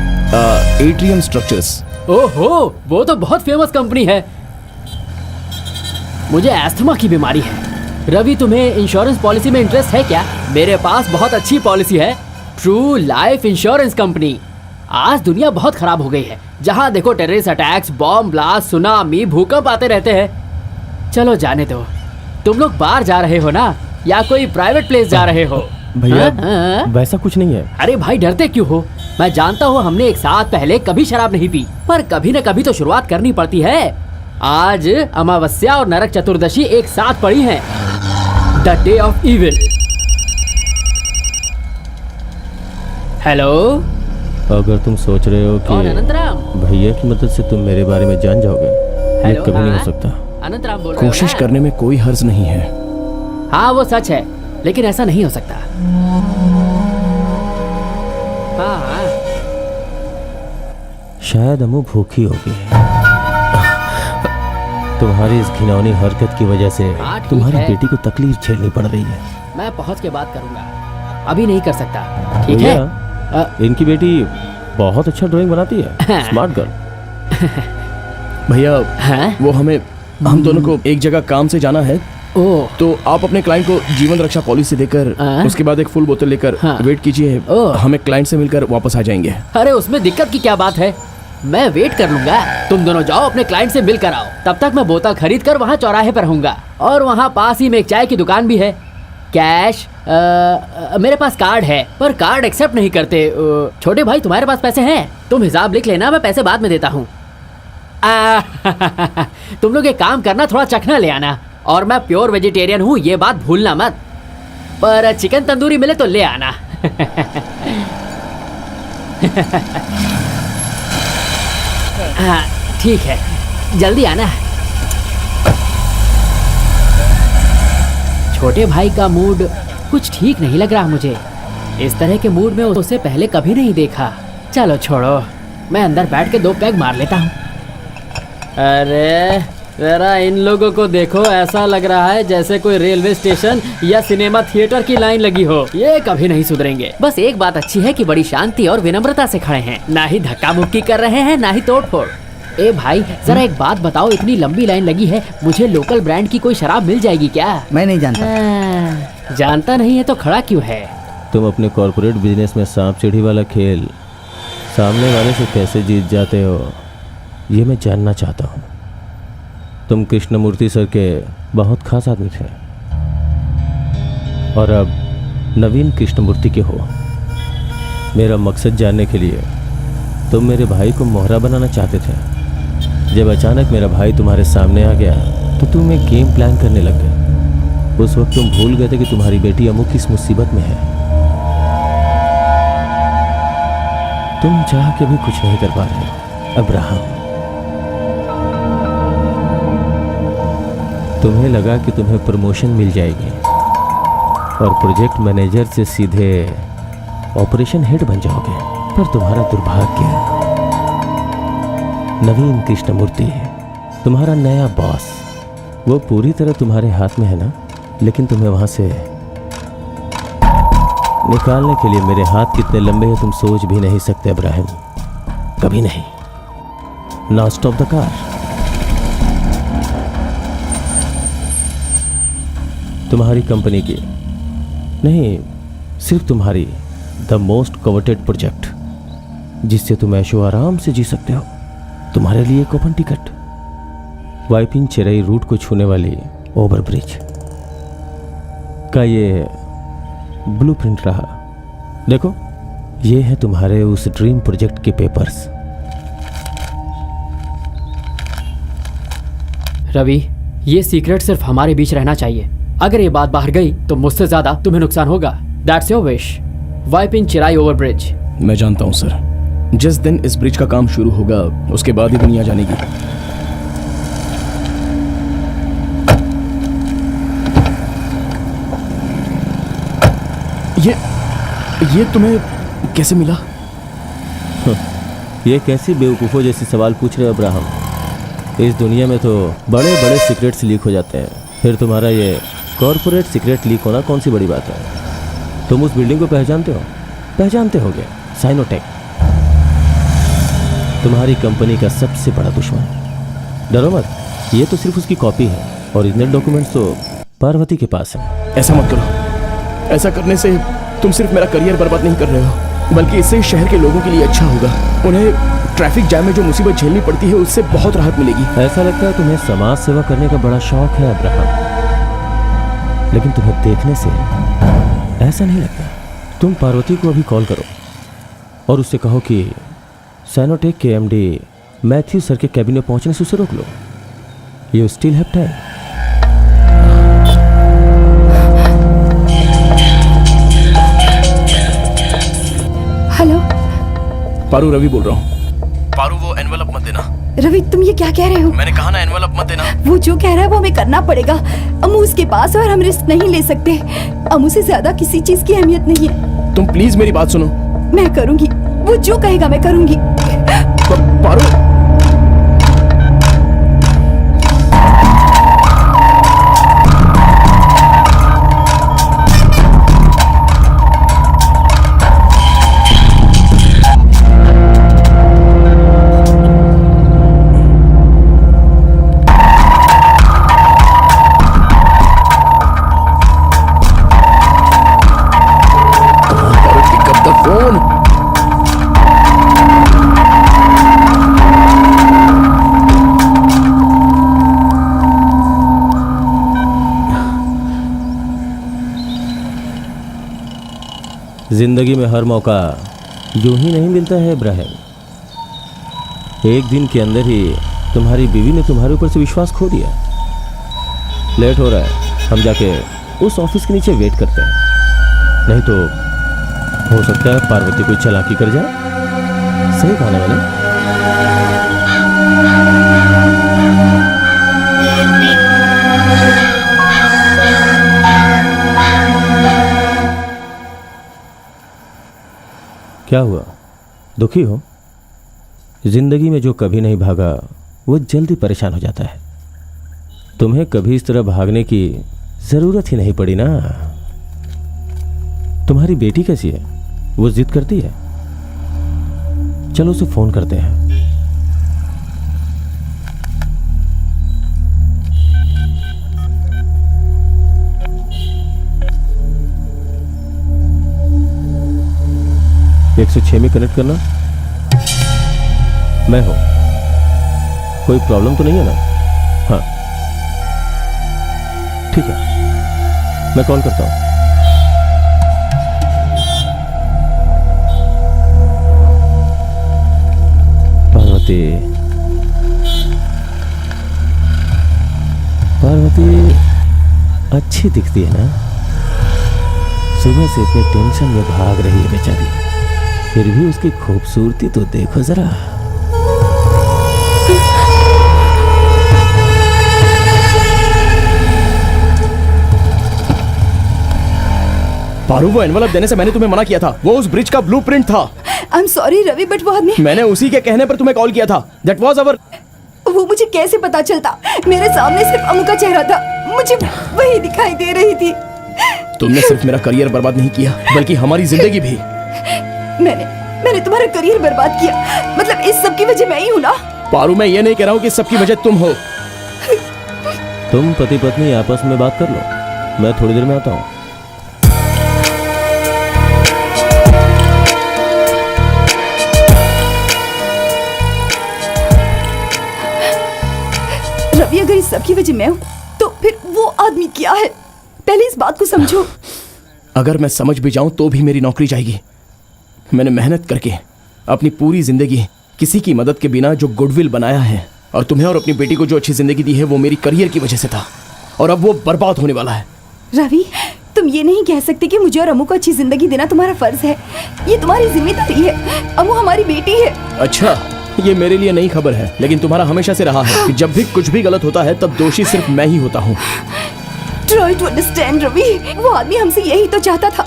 Atrium structures. ओहो, वो तो बहुत फेमस कंपनी है। मुझे एस्थमा की बीमारी है। रवि तुम्हें इंश्योरेंस पॉलिसी में इंटरेस्ट है क्या? मेरे पास बहुत अच्छी पॉलिसी है, ट्रू लाइफ इंश्योरेंस कंपनी। आज दुनिया बहुत खराब हो गई है। जहाँ देखो terrorist attacks, bomb blast, tsunami, भूकंप आते रहते हैं। चलो जाने दो। तुम लोग बाहर जा रहे हो ना, या कोई प्राइवेट प्लेस जा रहे हो? भैया वैसा कुछ नहीं है। अरे भाई डरते क्यों हो? मैं जानता हूँ हमने एक साथ पहले कभी शराब नहीं पी, पर कभी न कभी तो शुरुआत करनी पड़ती है। आज अमावस्या और नरक चतुर्दशी एक साथ पड़ी हैं। The day of evil. Hello. अगर तुम सोच रहे हो कौन? अनंतराम? कि भैया की मदद से तुम मेरे बारे में जान जाओगे, ये हेलो, कभी नहीं हाँ? हो सकता। अनंतराम बोल रहे हो कोशिश ना? करने में कोई हर्ज नहीं है। हाँ वो सच है, लेकिन ऐसा नहीं हो सकता। हाँ शायद अमू भूखी होगी। तुम्हारी इस घिनौनी हरकत की वजह से हाँ, ठीक तुम्हारी है। बेटी को तकलीफ झेलनी पड़ रही है। मैं पहुंच के बात करूंगा, अभी नहीं कर सकता। ठीक है? भैया, इनकी बेटी बहुत अच्छा ड्राइंग बनाती है, स्मार्ट गर्ल। भैया हाँ? वो हम दोनों को एक जगह काम से जाना है, ओह, तो आप अपने क्लाइंट को जीवन रक्षा पॉलिसी देकर हाँ? उसके बाद एक फुल बोतल लेकर हाँ। वेट कीजिए। ओह। हमें क्लाइंट से मिलकर वापस आ जाएंगे। अरे उसमें दिक्कत की क्या बात है, मैं वेट कर लूंगा। तुम दोनों जाओ अपने क्लाइंट से मिल कर आओ, तब तक मैं बोतल खरीद कर वहाँ चौराहे पर रहूंगा। और वहाँ पास ही में एक चाय की दुकान भी है। कैश मेरे पास कार्ड है, पर कार्ड एक्सेप्ट नहीं करते। छोटे भाई तुम्हारे पास पैसे हैं? तुम हिसाब लिख लेना, मैं पैसे बाद में देता हूँ। तुम लोग एक काम करना, थोड़ा चखना ले आना। और मैं प्योर वेजिटेरियन हूँ, ये बात भूलना मत। पर चिकन तंदूरी मिले तो ले आना। हाँ ठीक है, जल्दी आना। छोटे भाई का मूड कुछ ठीक नहीं लग रहा मुझे। इस तरह के मूड में उसे पहले कभी नहीं देखा। चलो छोड़ो, मैं अंदर बैठ के 2 पैग मार लेता हूँ। अरे जरा इन लोगों को देखो, ऐसा लग रहा है जैसे कोई रेलवे स्टेशन या सिनेमा थिएटर की लाइन लगी हो। ये कभी नहीं सुधरेंगे। बस एक बात अच्छी है कि बड़ी शांति और विनम्रता से खड़े हैं, ना ही धक्का मुक्की कर रहे हैं, ना ही तोड़फोड़। ए भाई जरा एक बात बताओ, इतनी लंबी लाइन लगी है, मुझे लोकल ब्रांड की कोई शराब मिल जाएगी क्या? मैं नहीं जानता। जानता नहीं है तो खड़ा क्यों है? तुम अपने कॉर्पोरेट बिजनेस में सांप सीढ़ी वाला खेल सामने वाले से कैसे जीत जाते हो, ये मैं जानना चाहता हूँ। तुम कृष्णमूर्ति सर के बहुत खास आदमी थे और अब नवीन कृष्णमूर्ति के हो। मेरा मकसद जानने के लिए तुम मेरे भाई को मोहरा बनाना चाहते थे। जब अचानक मेरा भाई तुम्हारे सामने आ गया तो तुम एक गेम प्लान करने लग गए। उस वक्त तुम भूल गए थे कि तुम्हारी बेटी अमू किस मुसीबत में है। तुम चाह के भी कुछ नहीं कर पा रहे अब्राहम। तुम्हें लगा कि तुम्हें प्रमोशन मिल जाएगी और प्रोजेक्ट मैनेजर से सीधे ऑपरेशन हेड बन जाओगे, पर तुम्हारा दुर्भाग्य, नवीन कृष्णमूर्ति तुम्हारा नया बॉस, वो पूरी तरह तुम्हारे हाथ में है ना, लेकिन तुम्हें वहां से निकालने के लिए मेरे हाथ कितने लंबे हैं तुम सोच भी नहीं सकते अब्राहम। कभी नहीं। Now stop the car. तुम्हारी कंपनी की नहीं, सिर्फ तुम्हारी द मोस्ट कवर्टेड प्रोजेक्ट, जिससे तुम ऐशो आराम से जी सकते हो, तुम्हारे लिए एक open ticket, Vypin Cherai route को छूने वाली ओवरब्रिज का ये ब्लूप्रिंट रहा। देखो, ये है तुम्हारे उस ड्रीम प्रोजेक्ट के पेपर्स। रवि, ये सीक्रेट सिर्फ हमारे बीच रहना चाहिए। अगर ये बात बाहर गई तो मुझसे ज्यादा तुम्हें नुकसान होगा। That's your wish. वाइपिंग चिराई ओवर ब्रिज। मैं जानता हूँ सर, जिस दिन इस ब्रिज का काम शुरू होगा उसके बाद ही दुनिया जानेगी। ये तुम्हें कैसे मिला? ये कैसी बेवकूफ़ों जैसी सवाल पूछ रहे हो अब्राहम। इस दुनिया में तो बड़े बड़े सीक्रेट्स लीक हो जाते हैं, फिर तुम्हारा ये कॉर्पोरेट सीक्रेट लीक होना कौन सी बड़ी बात है। तुम उस बिल्डिंग को पहचानते हो? पहचानते होगे, साइनोटेक, तुम्हारी कंपनी का सबसे बड़ा दुश्मन। डरो मत, ये तो सिर्फ उसकी कॉपी है, ओरिजिनल डॉक्यूमेंट्स तो पार्वती के पास है। ऐसा मत करो। ऐसा करने से तुम सिर्फ मेरा करियर बर्बाद नहीं कर रहे हो, बल्कि इससे शहर के लोगों के लिए अच्छा होगा। उन्हें ट्रैफिक जैम में जो मुसीबत झेलनी पड़ती है उससे बहुत राहत मिलेगी। ऐसा लगता है तुम्हें समाज सेवा करने का बड़ा शौक है अब्राहम, लेकिन तुम्हें देखने से ऐसा नहीं लगता। तुम पार्वती को अभी कॉल करो और उससे कहो कि साइनोटेक के एमडी मैथ्यू सर के कैबिन में पहुंचने से उसे रोक लो। You still have time. Hello Paru, Ravi बोल रहा हूँ। पारू, वो एनवेलप मत देना। रवि, तुम ये क्या कह रहे हो? मैंने कहा ना एनवेलप मत देना। वो जो कह रहा है वो हमें करना पड़ेगा। अमू उसके पास है और हम रिस्क नहीं ले सकते। अमू से ज्यादा किसी चीज की अहमियत नहीं है। तुम प्लीज मेरी बात सुनो। मैं करूंगी, वो जो कहेगा मैं करूंगी। पारू, जिंदगी में हर मौका यूं ही नहीं मिलता है इब्राहिम। एक दिन के अंदर ही तुम्हारी बीवी ने तुम्हारे ऊपर से विश्वास खो दिया। लेट हो रहा है, हम जाके उस ऑफिस के नीचे वेट करते हैं। नहीं तो हो सकता है पार्वती कोई चालाकी कर जाए। सही कहा ना मैंने? क्या हुआ, दुखी हो? जिंदगी में जो कभी नहीं भागा वो जल्दी परेशान हो जाता है। तुम्हें कभी इस तरह भागने की जरूरत ही नहीं पड़ी ना। तुम्हारी बेटी कैसी है? वो जिद करती है? चलो उसे फोन करते हैं। एक 106 में कनेक्ट करना। मैं हूं, कोई प्रॉब्लम तो नहीं है ना? हाँ ठीक है, मैं कॉल करता हूं। पार्वती, पार्वती अच्छी दिखती है ना? सुबह से इतने टेंशन में भाग रही है बेचारी, फिर भी उसकी खूबसूरती तो देखो जरा। पारू, वो एनवेलप देने से मैंने तुम्हें मना किया था। वो उस ब्रिज का ब्लूप्रिंट था। I am sorry Ravi, but वो आदमी। मैंने उसी के कहने पर तुम्हें कॉल किया था। That was our. वो मुझे कैसे पता चलता? मेरे सामने सिर्फ अमू का चेहरा था, मुझे वही दिखाई दे रही थी। तुमने सिर्फ मेरा करियर बर्बाद नहीं किया, बल्कि हमारी जिंदगी भी। मैंने तुम्हारा करियर बर्बाद किया, मतलब इस सब की वजह मैं ही हूँ ना? पारू, मैं ये नहीं कह रहा हूँ कि सबकी वजह तुम हो। तुम पति पत्नी आपस में बात कर लो, मैं थोड़ी देर में आता हूँ। रवि, अगर इस सब की वजह मैं हूँ तो फिर वो आदमी क्या है? पहले इस बात को समझो। अगर मैं समझ भी जाऊं तो भी मेरी नौकरी जाएगी। मैंने मेहनत करके अपनी पूरी जिंदगी किसी की मदद के बिना जो गुडविल बनाया है, और तुम्हें और अपनी बेटी को जो अच्छी जिंदगी दी है, वो मेरी करियर की वजह से था, और अब वो बर्बाद होने वाला है। रवि, तुम ये नहीं कह सकते कि मुझे और अमू को अच्छी जिंदगी देना तुम्हारा फर्ज है। ये तुम्हारी जिम्मेदारी है। अमू हमारी बेटी है। अच्छा, ये मेरे लिए नई खबर है, लेकिन तुम्हारा हमेशा से रहा है कि जब भी कुछ भी गलत होता है तब दोषी सिर्फ मैं ही होता हूँ। Try to understand, Ravi. वो आदमी हमसे यही तो चाहता था।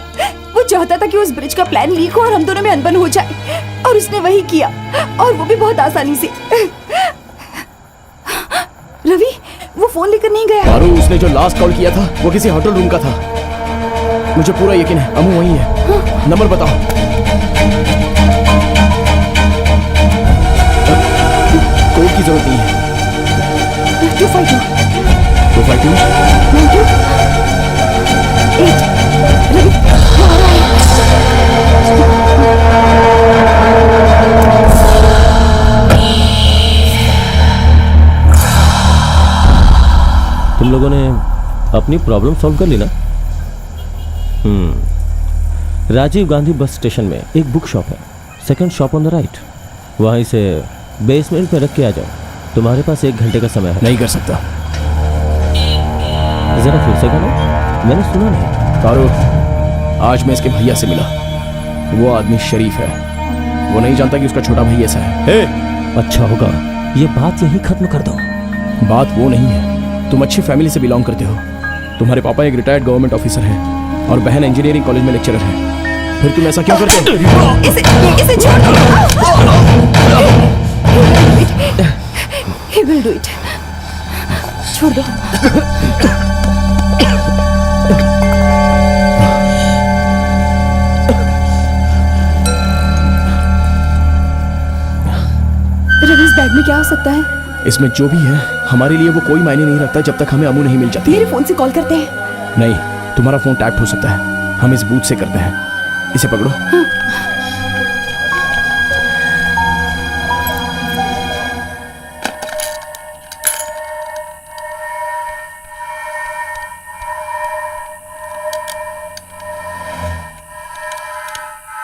वो चाहता था कि उस ब्रिज का प्लान लीक हो और हम दोनों में अनबन हो जाए, और उसने वही किया, और वो भी बहुत आसानी से। रवि, वो फोन लेकर नहीं गया। पारू, उसने जो लास्ट कॉल किया था वो किसी होटल रूम का था। मुझे पूरा यकीन है अमू वही है। हाँ? नंबर बताओ। कोड की जरूरत नहीं है। 252 252 8। रवि, वो आ रहा है। तुम लोगों ने अपनी प्रॉब्लम सॉल्व कर ली ना? राजीव गांधी बस स्टेशन में एक बुक शॉप है, second shop on the right, वहीं से बेसमेंट में रख के आ जाओ। तुम्हारे पास 1 घंटे का समय है। नहीं कर सकता। जरा फिर से करो, मैंने सुना नहीं। कारो, आज मैं इसके भैया से मिला। वो आदमी शरीफ है, वो नहीं जानता कि उसका छोटा भाई ऐसा है। अच्छा होगा ये बात यही खत्म कर दो। बात वो नहीं है, तुम अच्छी फैमिली से बिलोंग करते हो। तुम्हारे पापा एक रिटायर्ड गवर्नमेंट ऑफिसर हैं और बहन इंजीनियरिंग कॉलेज में लेक्चरर है। फिर तुम ऐसा क्यों करते हो? इसे छोड़ दो। He will do it. छोड़ दो। रवि, इस बैग में क्या हो सकता है? इसमें जो भी है हमारे लिए वो कोई मायने नहीं रखता जब तक हमें अमू नहीं मिल जाती। मेरे फोन से कॉल करते हैं। नहीं, तुम्हारा फोन टैप हो सकता है, हम इस बूथ से करते हैं। इसे पकड़ो।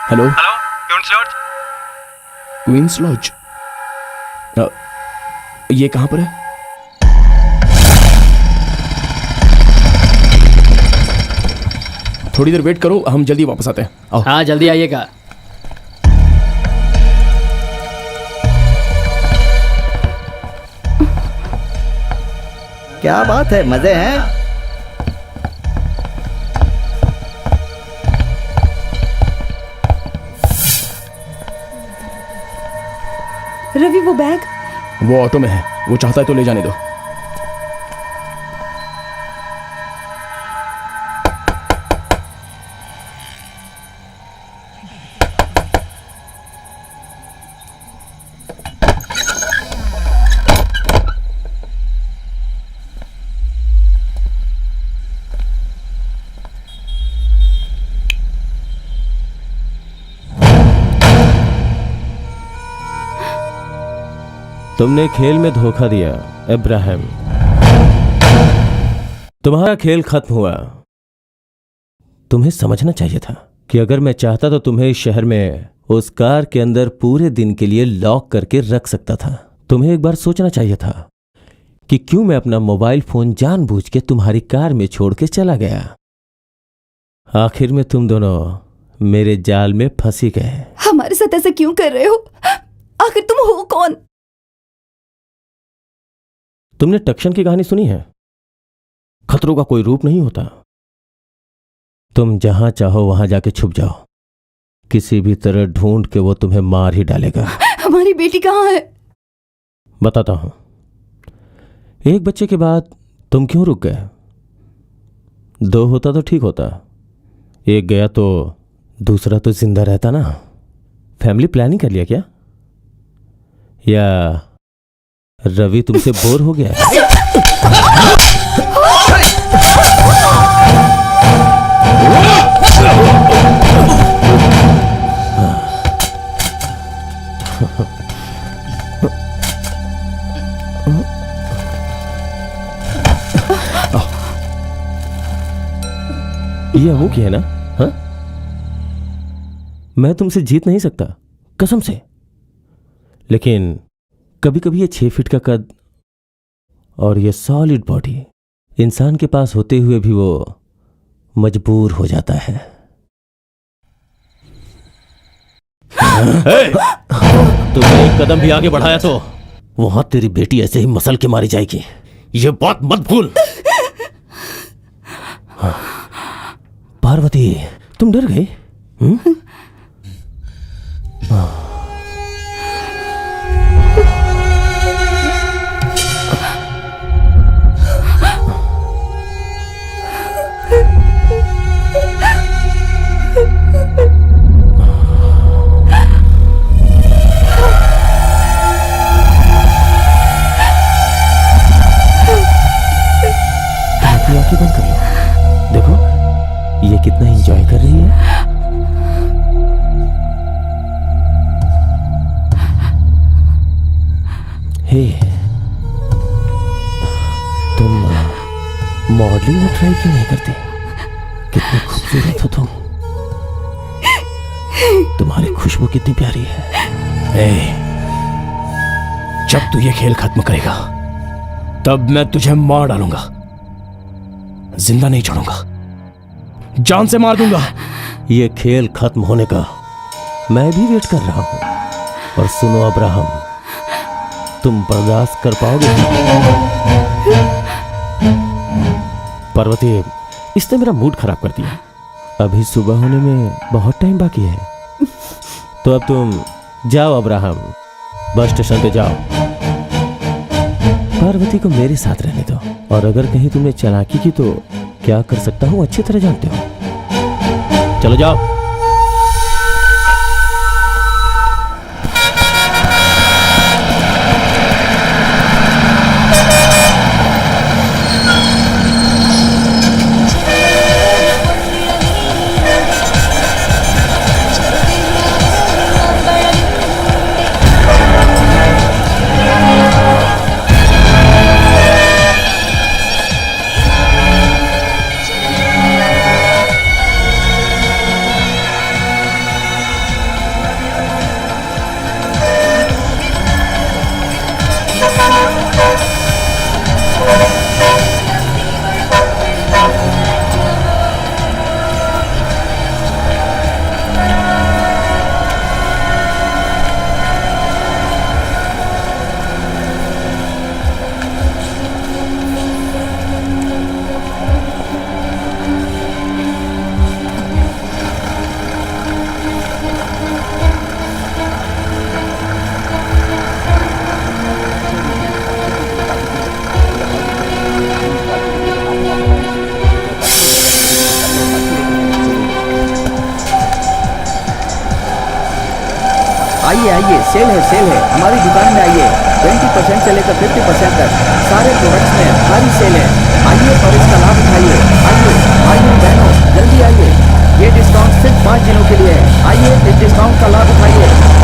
Hello, Queens Lodge. ये कहां पर है? थोड़ी देर वेट करो, हम जल्दी वापस आते हैं। आओ। हाँ जल्दी आइएगा। क्या बात है, मजे हैं? रवि, वो बैग? वो ऑटो में है, वो चाहता है तो ले जाने दो। तुमने खेल में धोखा दिया इब्राहिम। तुम्हारा खेल खत्म हुआ। तुम्हें समझना चाहिए था कि अगर मैं चाहता तो तुम्हें इस शहर में उस कार के अंदर पूरे दिन के लिए लॉक करके रख सकता था। तुम्हें एक बार सोचना चाहिए था कि क्यों मैं अपना मोबाइल फोन जानबूझ के तुम्हारी कार में छोड़ के चला गया। आखिर में तुम दोनों मेरे जाल में फंसी गए। हमारे साथ ऐसा क्यों कर रहे हो? आखिर तुम हो कौन? तुमने टक्शन की कहानी सुनी है? खतरों का कोई रूप नहीं होता। तुम जहां चाहो वहां जाके छुप जाओ, किसी भी तरह ढूंढ के वो तुम्हें मार ही डालेगा। हमारी बेटी कहाँ है? बताता हूं। एक बच्चे के बाद तुम क्यों रुक गए? 2 होता तो ठीक होता, एक गया तो दूसरा तो जिंदा रहता ना। फैमिली प्लानिंग कर लिया क्या? या रवि तुमसे बोर हो गया? ये वो की है ना? हाँ, मैं तुमसे जीत नहीं सकता कसम से, लेकिन कभी कभी ये 6 फीट का कद और ये सॉलिड बॉडी इंसान के पास होते हुए भी वो मजबूर हो जाता है। तुमने एक कदम भी आगे बढ़ाया तो वहां तेरी बेटी ऐसे ही मसल के मारी जाएगी, ये बात मत भूल। पार्वती, तुम डर गई? आंखें बंद कर लो, देखो ये कितना एंजॉय कर रही है। हे, तुम मॉडलिंग में ट्राई क्यों नहीं करती? कितनी खूबसूरत हो तुम। तुम्हारी खुशबू कितनी प्यारी है। जब तू ये खेल खत्म करेगा तब मैं तुझे मार डालूंगा, जिंदा नहीं छोड़ूंगा, जान से मार दूंगा। ये खेल खत्म होने का मैं भी वेट कर रहा हूं। और सुनो अब्राहम, तुम बर्दाश्त कर पाओगे? पार्वती, इसने मेरा मूड खराब कर दिया। अभी सुबह होने में बहुत टाइम बाकी है। तो अब तुम जाओ अब्राहम, बस स्टेशन पे जाओ। पार्वती को मेरे साथ रहने दो, और अगर कहीं तुमने चालाकी की तो क्या कर सकता हूं अच्छी तरह जानते हो। चलो जाओ। आइए, सेल है हमारी दुकान में आइए। 20% से लेकर 50% तक सारे प्रोडक्ट्स में भारी सेल है। आइए और इसका लाभ उठाइए। आइए बहनों, जल्दी आइए। ये डिस्काउंट सिर्फ 5 दिनों के लिए है। आइए, इस डिस्काउंट का लाभ उठाइए।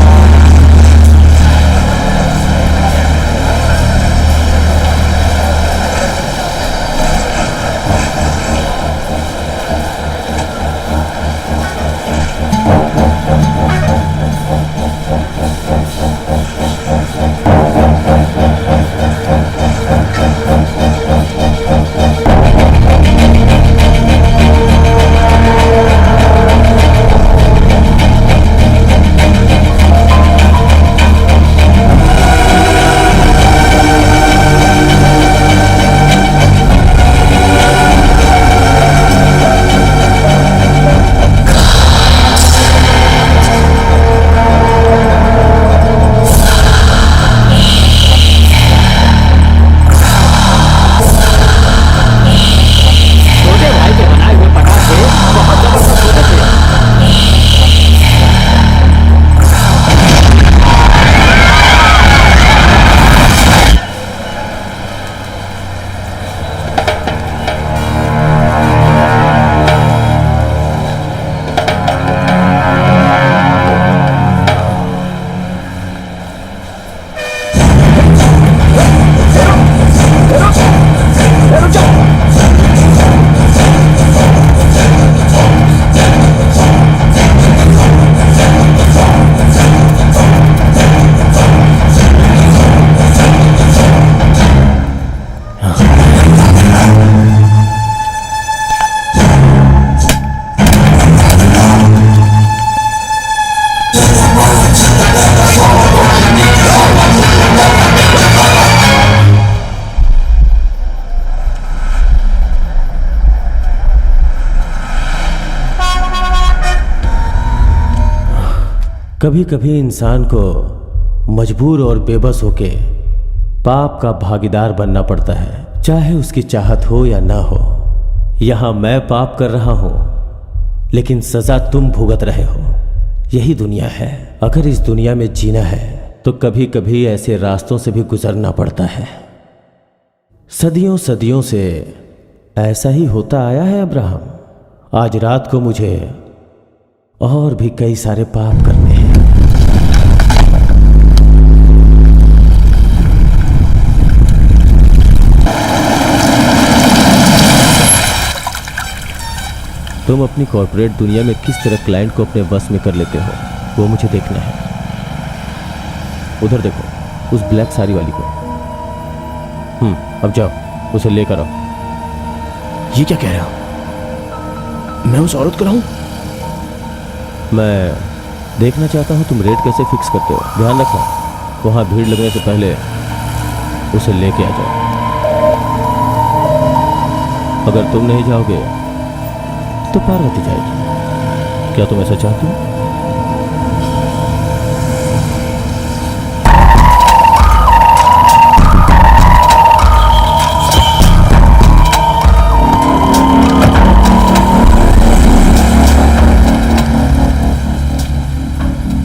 कभी कभी इंसान को मजबूर और बेबस होके पाप का भागीदार बनना पड़ता है, चाहे उसकी चाहत हो या ना हो। यहां मैं पाप कर रहा हूं, लेकिन सजा तुम भुगत रहे हो। यही दुनिया है। अगर इस दुनिया में जीना है तो कभी कभी ऐसे रास्तों से भी गुजरना पड़ता है। सदियों सदियों से ऐसा ही होता आया है अब्राहम। आज रात को मुझे और भी कई सारे पाप करने हैं। तुम अपनी कॉर्पोरेट दुनिया में किस तरह क्लाइंट को अपने बस में कर लेते हो, वो मुझे देखना है। उधर देखो, उस ब्लैक साड़ी वाली को। अब जाओ, उसे लेकर आओ। ये क्या कह रहे हो? मैं उस औरत को लाऊं? मैं देखना चाहता हूं तुम रेट कैसे फिक्स करते हो। ध्यान रखना, वहां भीड़ लगने से पहले उसे लेके आ जाओ। अगर तुम नहीं जाओगे तो पार्वती जाएगी। क्या तुम ऐसा चाहते हो?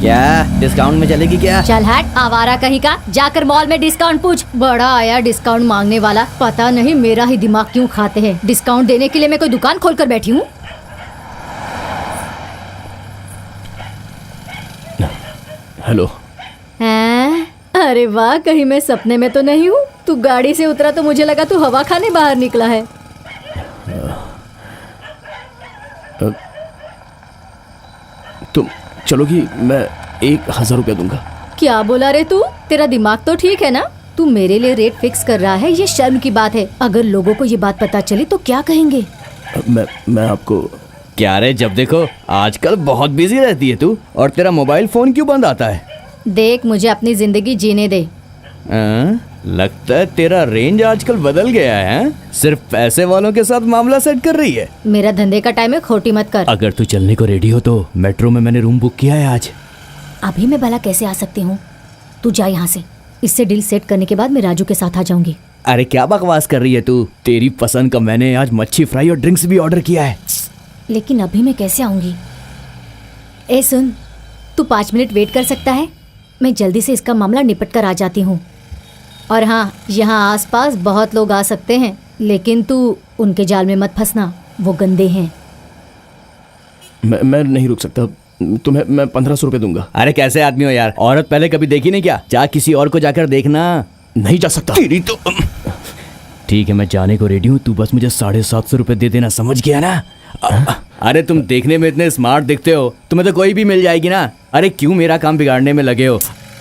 क्या डिस्काउंट में चलेगी क्या? चल हट आवारा कहीं का, जाकर मॉल में डिस्काउंट पूछ। बड़ा आया डिस्काउंट मांगने वाला, पता नहीं मेरा ही दिमाग क्यों खाते हैं। डिस्काउंट देने के लिए मैं कोई दुकान खोलकर बैठी हूँ? हेलो। हैं? अरे वाह, कहीं मैं सपने में तो नहीं हूँ। तू गाड़ी से उतरा तो मुझे लगा तू हवा खाने बाहर निकला है। तुम चलोगी? मैं 1000 रुपया दूंगा। क्या बोला रे तू? तेरा दिमाग तो ठीक है ना? तू मेरे लिए रेट फिक्स कर रहा है, ये शर्म की बात है। अगर लोगों को ये बात पता चली तो क्या कहेंगे? मैं आपको क्या रे, जब देखो आजकल बहुत बिजी रहती है तू, और तेरा मोबाइल फोन क्यों बंद आता है? देख, मुझे अपनी जिंदगी जीने दे। लगता है तेरा रेंज आजकल बदल गया है। सिर्फ पैसे वालों के साथ मामला सेट कर रही है। मेरा धंधे का टाइम है, खोटी मत कर। अगर तू चलने को रेडी हो तो मेट्रो में मैंने रूम बुक किया है आज। अभी मैं भला कैसे आ सकती हूँ? तू जा यहाँ से। इससे डील सेट करने के बाद मैं राजू के साथ आ जाऊंगी। अरे क्या बकवास कर रही है तू? तेरी पसंद का मैंने आज मच्छी फ्राई और ड्रिंक्स भी ऑर्डर किया है। लेकिन अभी मैं कैसे आऊंगी? ए सुन, तू 5 मिनट वेट कर सकता है? मैं जल्दी से इसका मामला निपट कर आ जाती हूँ। और हाँ, यहाँ आसपास बहुत लोग आ सकते हैं, लेकिन तू उनके जाल में मत फंसना, वो गंदे हैं। मैं नहीं रुक सकता। तुम्हें मैं 1500 रुपये दूंगा। अरे कैसे आदमी हो यार, औरत पहले कभी देखी नहीं क्या? जा किसी और को जाकर देखना। नहीं जा सकता। तेरी तो ठीक है, मैं जाने को रेडी हूँ, तू बस मुझे 750 रुपये दे देना, समझ गया ना? अरे तुम देखने में इतने स्मार्ट दिखते हो, तुम्हें तो कोई भी मिल जाएगी ना। अरे क्यों मेरा काम बिगाड़ने में लगे हो?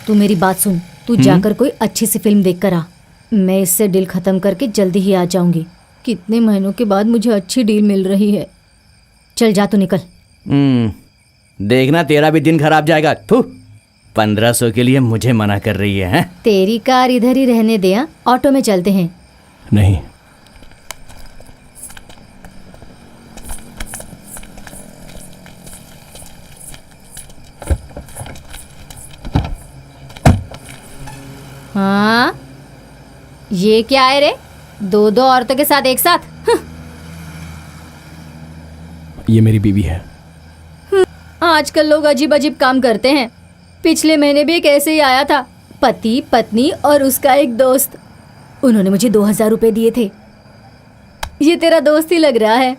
तू मेरी बात सुन, तू जाकर कोई अच्छी सी फिल्म देख कर आ। मैं इससे डील खत्म करके जल्दी ही आ जाऊंगी। कितने महीनों के बाद मुझे अच्छी डील मिल रही है। चल जा, तू निकल। देखना तेरा भी दिन खराब जाएगा। 1500 के लिए मुझे मना कर रही है? तेरी कार इधर ही रहने दे, ऑटो में चलते हैं। नहीं। हाँ, ये क्या है रे? 2 औरतों के साथ एक साथ? ये मेरी बीवी है। आजकल लोग अजीब अजीब काम करते हैं। पिछले महीने भी एक ऐसे ही आया था, पति पत्नी और उसका एक दोस्त। उन्होंने मुझे 2000 रुपए दिए थे। ये तेरा दोस्त ही लग रहा है।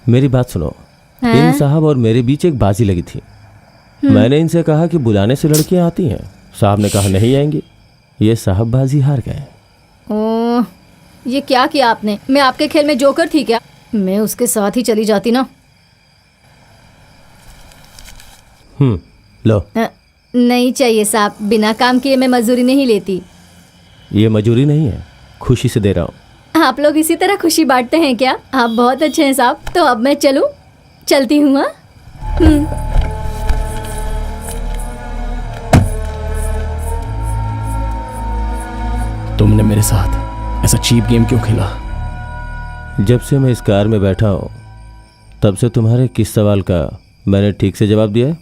मेरी बात सुनो, इन साहब और मेरे बीच एक बाजी लगी थी। मैंने इनसे कहा कि बुलाने से लड़कियां आती हैं। साहब ने कहा नहीं आएंगी। ये साहब बाजी हार गए। ओह, ये क्या किया आपने? मैं आपके खेल में जोकर थी क्या? मैं उसके साथ ही चली जाती ना। लो। नहीं चाहिए साहब, बिना काम किए मैं मजदूरी नहीं लेती। ये मजूरी नहीं है, खुशी से दे रहा हूँ। आप लोग इसी तरह खुशी बांटते हैं क्या? आप बहुत अच्छे हैं साहब। तो अब मैं चलूं? चलती हूँ। हाँ, तुमने मेरे साथ ऐसा चीप गेम क्यों खेला? जब से मैं इस कार में बैठा हूँ तब से तुम्हारे किस सवाल का मैंने ठीक से जवाब दिया है?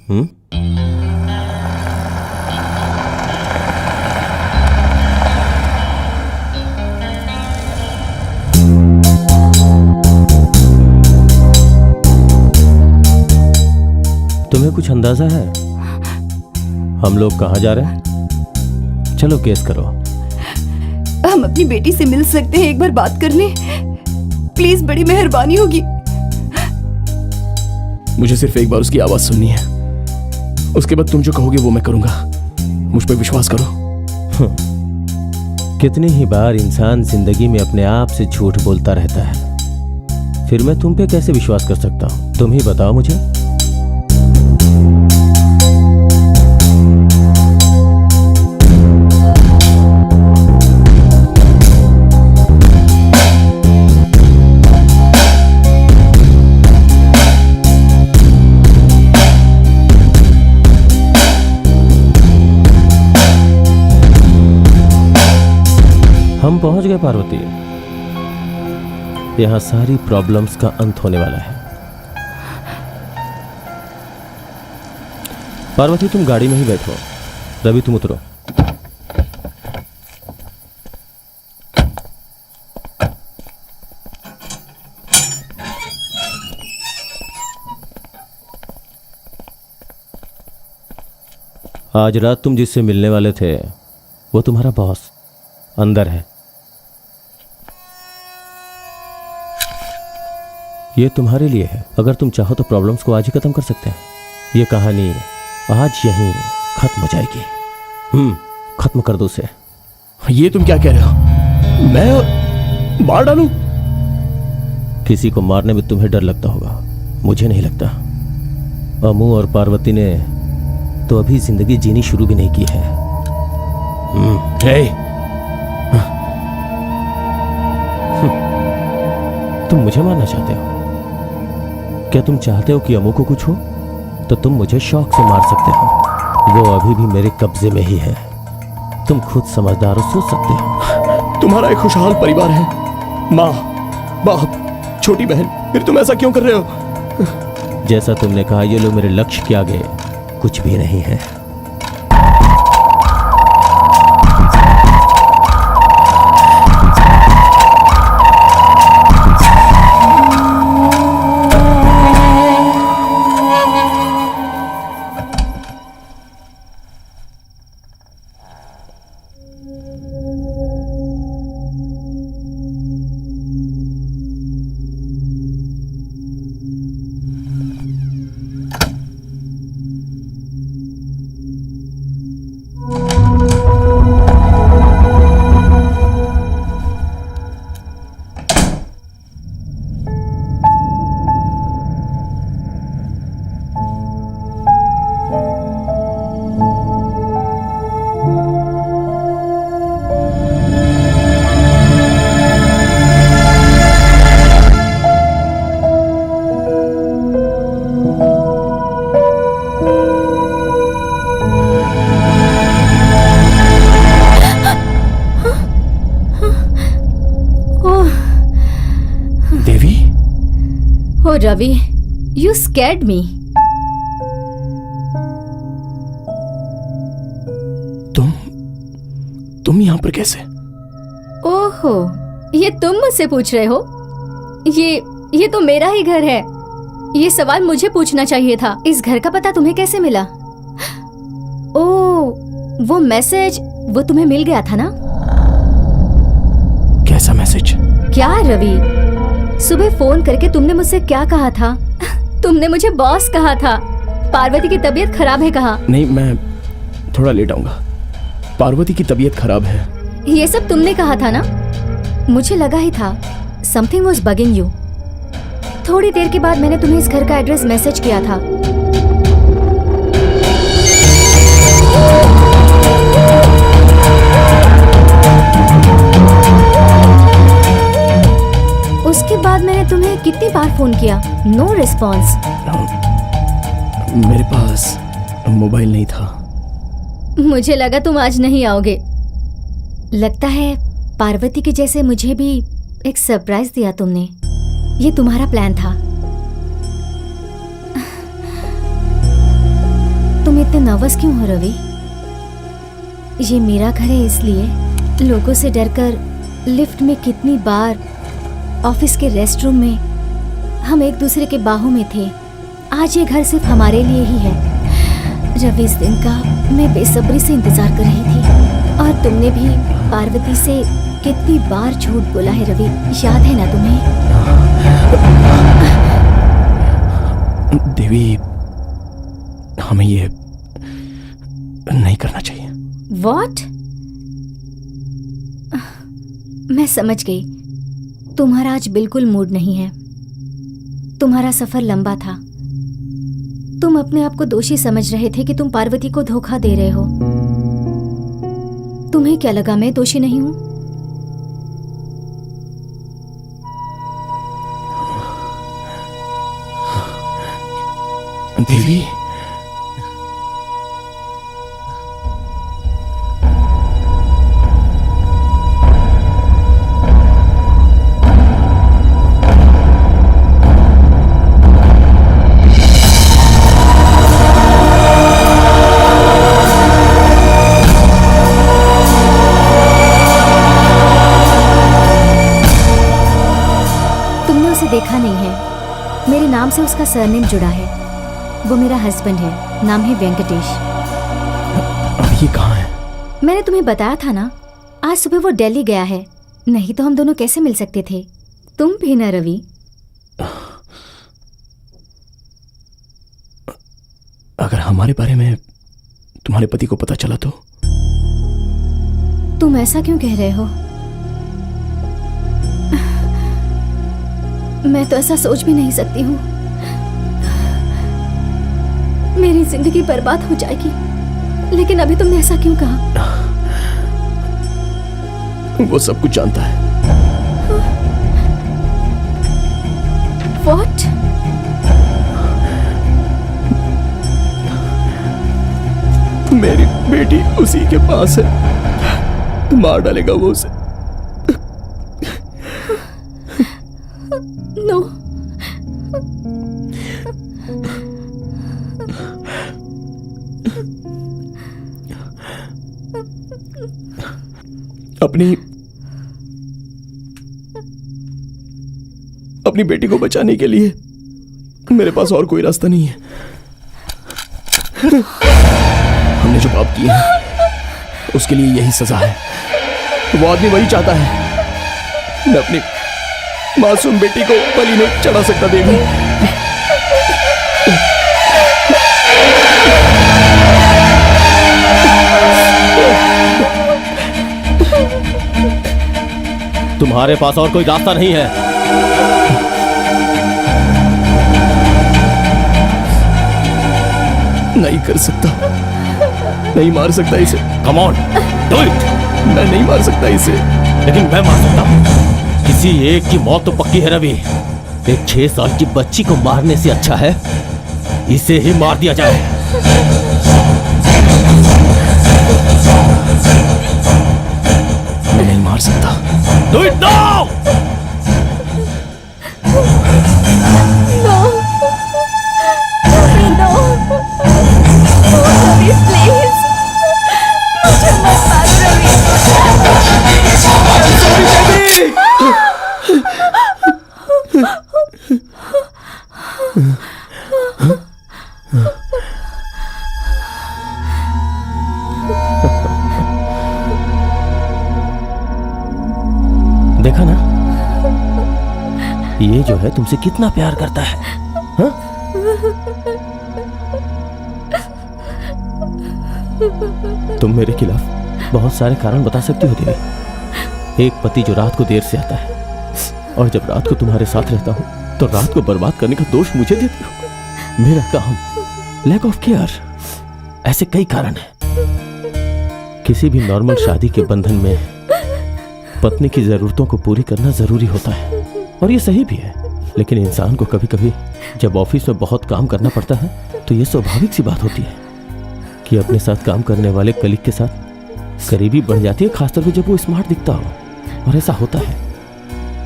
तुम्हें कुछ अंदाजा है हम लोग कहाँ जा रहे हैं? चलो केस करो। हम अपनी बेटी से मिल सकते हैं? एक बार बात कर लें प्लीज, बड़ी मेहरबानी होगी। मुझे सिर्फ एक बार उसकी आवाज सुननी है। उसके बाद तुम जो कहोगे वो मैं करूंगा। मुझ पर विश्वास करो। कितनी ही बार इंसान जिंदगी में अपने आप से झूठ बोलता रहता है, फिर मैं तुम पे कैसे विश्वास कर सकता हूं? तुम ही बताओ मुझे। हम पहुंच गए पार्वती। यहाँ सारी प्रॉब्लम्स का अंत होने वाला है। पार्वती तुम गाड़ी में ही बैठो, रवि तुम उतरो। आज रात तुम जिससे मिलने वाले थे वो तुम्हारा बॉस अंदर है। ये तुम्हारे लिए है। अगर तुम चाहो तो प्रॉब्लम्स को आज ही खत्म कर सकते हैं। ये कहानी आज यहीं खत्म हो जाएगी। खत्म कर दो उसे। ये तुम क्या कह रहे हो? मैं मार डालूं? किसी को मारने में तुम्हें डर लगता होगा, मुझे नहीं लगता। अमू और पार्वती ने तो अभी जिंदगी जीनी शुरू भी नहीं की है। तुम मुझे मारना चाहते हो? क्या तुम चाहते हो कि अमू को कुछ हो? तो तुम मुझे शौक से मार सकते हो। वो अभी भी मेरे कब्जे में ही है। तुम खुद समझदार हो, सोच सकते हो। तुम्हारा एक खुशहाल परिवार है, माँ, बाप, छोटी बहन, फिर तुम ऐसा क्यों कर रहे हो? जैसा तुमने कहा, ये लोग मेरे लक्ष्य के आगे कुछ भी नहीं है। Ravi, you scared me. तुम यहाँ पर कैसे? ओहो, ये तुम मुझसे पूछ रहे हो? ये तो मेरा ही घर है। ये सवाल मुझे पूछना चाहिए था। इस घर का पता तुम्हें कैसे मिला? ओह, वो मैसेज वो तुम्हें मिल गया था ना? कैसा मैसेज? क्या रवि, सुबह फोन करके तुमने मुझसे क्या कहा था? तुमने मुझे बॉस कहा था। पार्वती की तबीयत खराब है कहा। नहीं, मैं थोड़ा लेट आऊंगा। पार्वती की तबीयत खराब है, ये सब तुमने कहा था ना? मुझे लगा ही था समथिंग वाज बगिंग यू। थोड़ी देर के बाद मैंने तुम्हें इस घर का एड्रेस मैसेज किया था। उसके बाद मैंने तुम्हें कितनी बार फोन किया, नो रिस्पॉन्स। मेरे पास मोबाइल नहीं था। मुझे लगा तुम आज नहीं आओगे। लगता है पार्वती के जैसे मुझे भी एक सरप्राइज दिया तुमने। ये तुम्हारा प्लान था। तुम इतने नर्वस क्यों हो रवि? ये मेरा घर है, इसलिए लोगों से डरकर लिफ्ट में कितनी बार, ऑफिस के रेस्ट रूम में हम एक दूसरे के बाहों में थे। आज ये घर सिर्फ हमारे लिए ही है। रवि, इस दिन का मैं बेसब्री से इंतजार कर रही थी। और तुमने भी पार्वती से कितनी बार झूठ बोला है रवि, याद है ना तुम्हें? देवी, हमें ये नहीं करना चाहिए। What? मैं समझ गई, तुम्हारा आज बिल्कुल मूड नहीं है। तुम्हारा सफर लंबा था। तुम अपने आप को दोषी समझ रहे थे कि तुम पार्वती को धोखा दे रहे हो। तुम्हें क्या लगा मैं दोषी नहीं हूं? देवी, नाम से उसका सरनेम जुड़ा है। वो मेरा हस्बैंड है, नाम है वेंकटेश। अब ये कहाँ है? मैंने तुम्हें बताया था ना, आज सुबह वो दिल्ली गया है, नहीं तो हम दोनों कैसे मिल सकते थे। तुम भी ना रवि। अगर हमारे बारे में तुम्हारे पति को पता चला तो? तुम ऐसा क्यों कह रहे हो? मैं तो ऐसा सोच भी नहीं सकती हूँ। मेरी जिंदगी बर्बाद हो जाएगी। लेकिन अभी तुमने ऐसा क्यों कहा? वो सब कुछ जानता है। What? मेरी बेटी उसी के पास है, मार डालेगा वो उसे। No. अपनी बेटी को बचाने के लिए मेरे पास और कोई रास्ता नहीं है। हमने जो पाप किए हैं उसके लिए यही सजा है। वो आदमी वही चाहता है। मैं अपनी मासूम बेटी को बलि नहीं चढ़ा सकता देवी। तुम्हारे पास और कोई रास्ता नहीं है। नहीं कर सकता, नहीं मार सकता इसे। Come on, do it. मैं नहीं मार सकता इसे। लेकिन मैं मार सकता हूँ। किसी एक की मौत तो पक्की है रवि। एक 6 साल की बच्ची को मारने से अच्छा है इसे ही मार दिया जाए। मैं नहीं मार सकता। Do it now. देखा ना, ये जो है तुमसे कितना प्यार करता है। हाँ? तुम मेरे खिलाफ बहुत सारे कारण बता सकती हो देवी। एक पति जो रात को देर से आता है और जब रात को तुम्हारे साथ रहता हूं तो रात को बर्बाद करने का दोष मुझे देती हो। मेरा काम, लैक ऑफ केयर, ऐसे कई कारण हैं। किसी भी नॉर्मल शादी के बंधन में पत्नी की जरूरतों को पूरी करना जरूरी होता है और ये सही भी है। लेकिन इंसान को कभी कभी जब ऑफिस में बहुत काम करना पड़ता है तो ये स्वाभाविक सी बात होती है कि अपने साथ काम करने वाले कलीग के साथ करीबी बढ़ जाती है, खासतौर पे जब वो स्मार्ट दिखता हो। और ऐसा होता है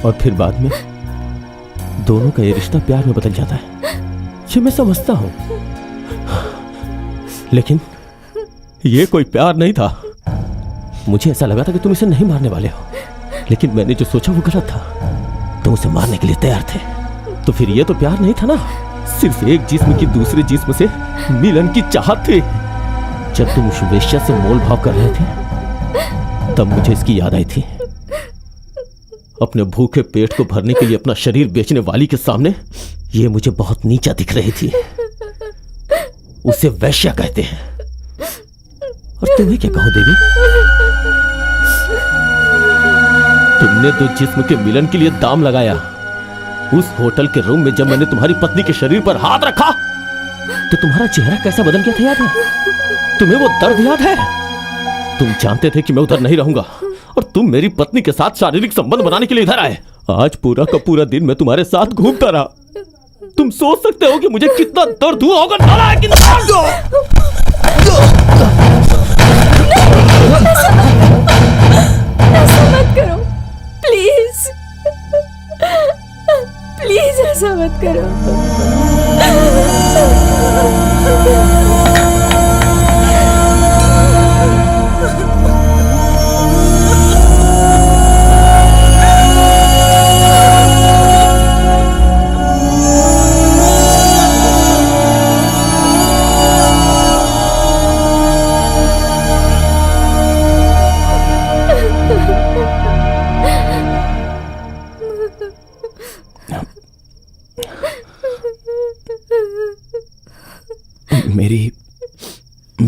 और फिर बाद में दोनों का ये रिश्ता प्यार में बदल जाता है। ये मैं समझता हूं, लेकिन ये कोई प्यार नहीं था। मुझे ऐसा लगा था कि तुम इसे नहीं मारने वाले हो, लेकिन मैंने जो सोचा वो गलत था। तुम उसे मारने के लिए तैयार थे, तो फिर ये तो प्यार नहीं था ना, सिर्फ एक जिस्म की दूसरे जिस्म से मिलन की चाहत थी। जब तुम उस वेश्या से मोल भाव कर रहे थे तब मुझे इसकी याद आई थी। अपने भूखे पेट को भरने के लिए अपना शरीर बेचने वाली के सामने ये मुझे बहुत नीचा दिख रही थी। उसे वैश्या कहते हैं। और तुम्हें क्या कहूं देवी, तुमने तो जिस्म के मिलन के लिए दाम लगाया। उस होटल के रूम में जब मैंने तुम्हारी पत्नी के शरीर पर हाथ रखा तो तुम्हारा चेहरा कैसा बदल गया था याद है? तुम्हें वो दर्द याद है? तुम जानते थे कि मैं उधर नहीं रहूंगा और तुम मेरी पत्नी के साथ शारीरिक संबंध बनाने के लिए इधर आए। आज पूरा का पूरा दिन मैं तुम्हारे साथ घूमता रहा। तुम सोच सकते हो कि मुझे कितना दर्द हुआ होगा। ऐसा मत करो प्लीज, प्लीज ऐसा मत करो।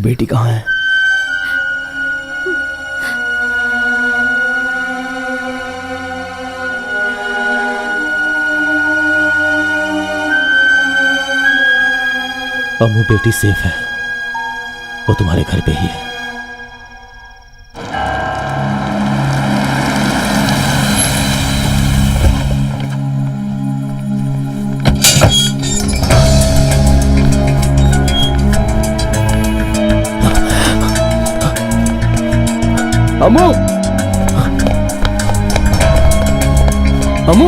बेटी कहाँ है? अम्मू बेटी सेफ है, वो तुम्हारे घर पे ही है। अम्मू, अम्मू,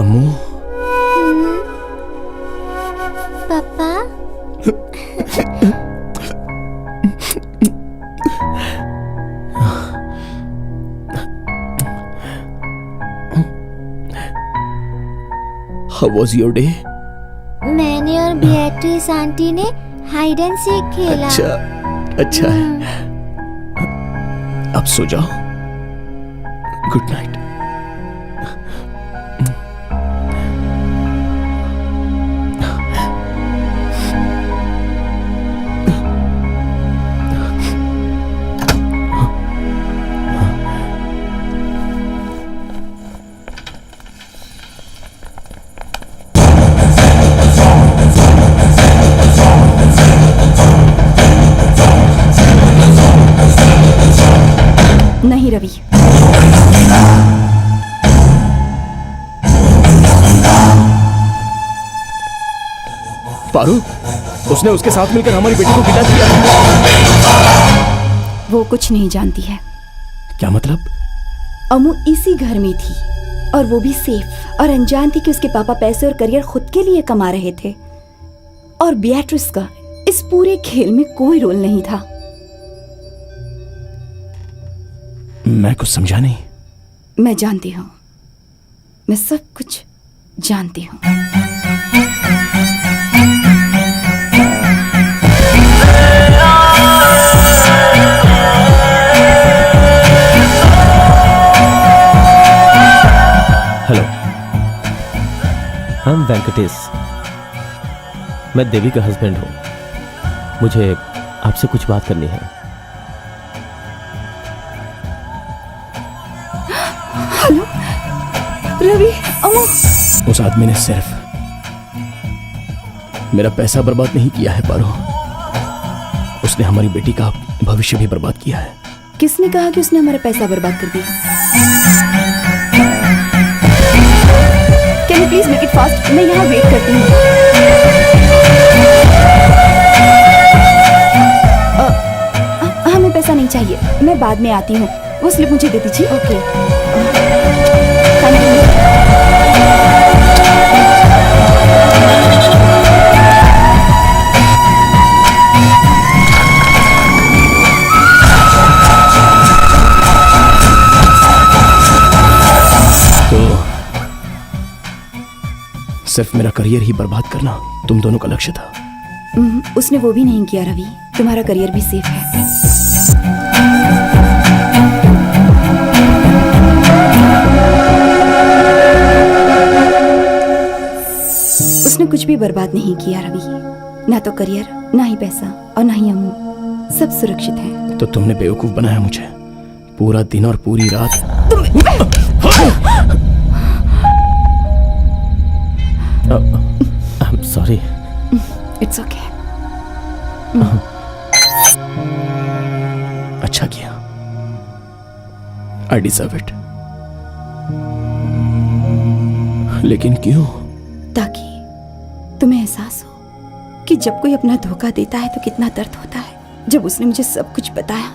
अम्मू, पापा How was your day? मैंने और बिएट्रिस आंटी ने हाइड एंड सीक खेला। अच्छा है। अब सो जाओ। Good night. नहीं रवि, पारू, उसने उसके साथ मिलकर हमारी बेटी को किडनैप किया। वो कुछ नहीं जानती है। क्या मतलब? अमू इसी घर में थी और वो भी सेफ, और अनजान थी कि उसके पापा पैसे और करियर खुद के लिए कमा रहे थे और बिएट्रिस का इस पूरे खेल में कोई रोल नहीं था। मैं कुछ समझा नहीं। मैं जानती हूँ, मैं सब कुछ जानती हूँ। हेलो, हम वेंकटेश, मैं देवी का हस्बैंड हूँ। मुझे आपसे कुछ बात करनी है। हेलो रवि, अमू। उस आदमी ने सिर्फ मेरा पैसा बर्बाद नहीं किया है पारो, उसने हमारी बेटी का भविष्य भी बर्बाद किया है। किसने कहा कि उसने हमारा पैसा बर्बाद कर दिया? Can you please make it fast? मैं यहाँ वेट करती हूँ। हमें पैसा नहीं चाहिए, मैं बाद में आती हूँ। वो स्लिप मुझे दे दीजिए। ओके। सिर्फ मेरा करियर ही बर्बाद करना तुम दोनों का लक्ष्य था? उसने वो भी नहीं किया रवि, तुम्हारा करियर भी सेफ है। उसने कुछ भी बर्बाद नहीं किया रवि, ना तो करियर, ना ही पैसा और ना ही अमू, सब सुरक्षित है। तो तुमने बेवकूफ बनाया मुझे, पूरा दिन और पूरी रात। I'm sorry. It's okay. अच्छा किया। I deserve it. लेकिन क्यों? ताकि तुम्हें एहसास हो कि जब कोई अपना धोखा देता है तो कितना दर्द होता है। जब उसने मुझे सब कुछ बताया,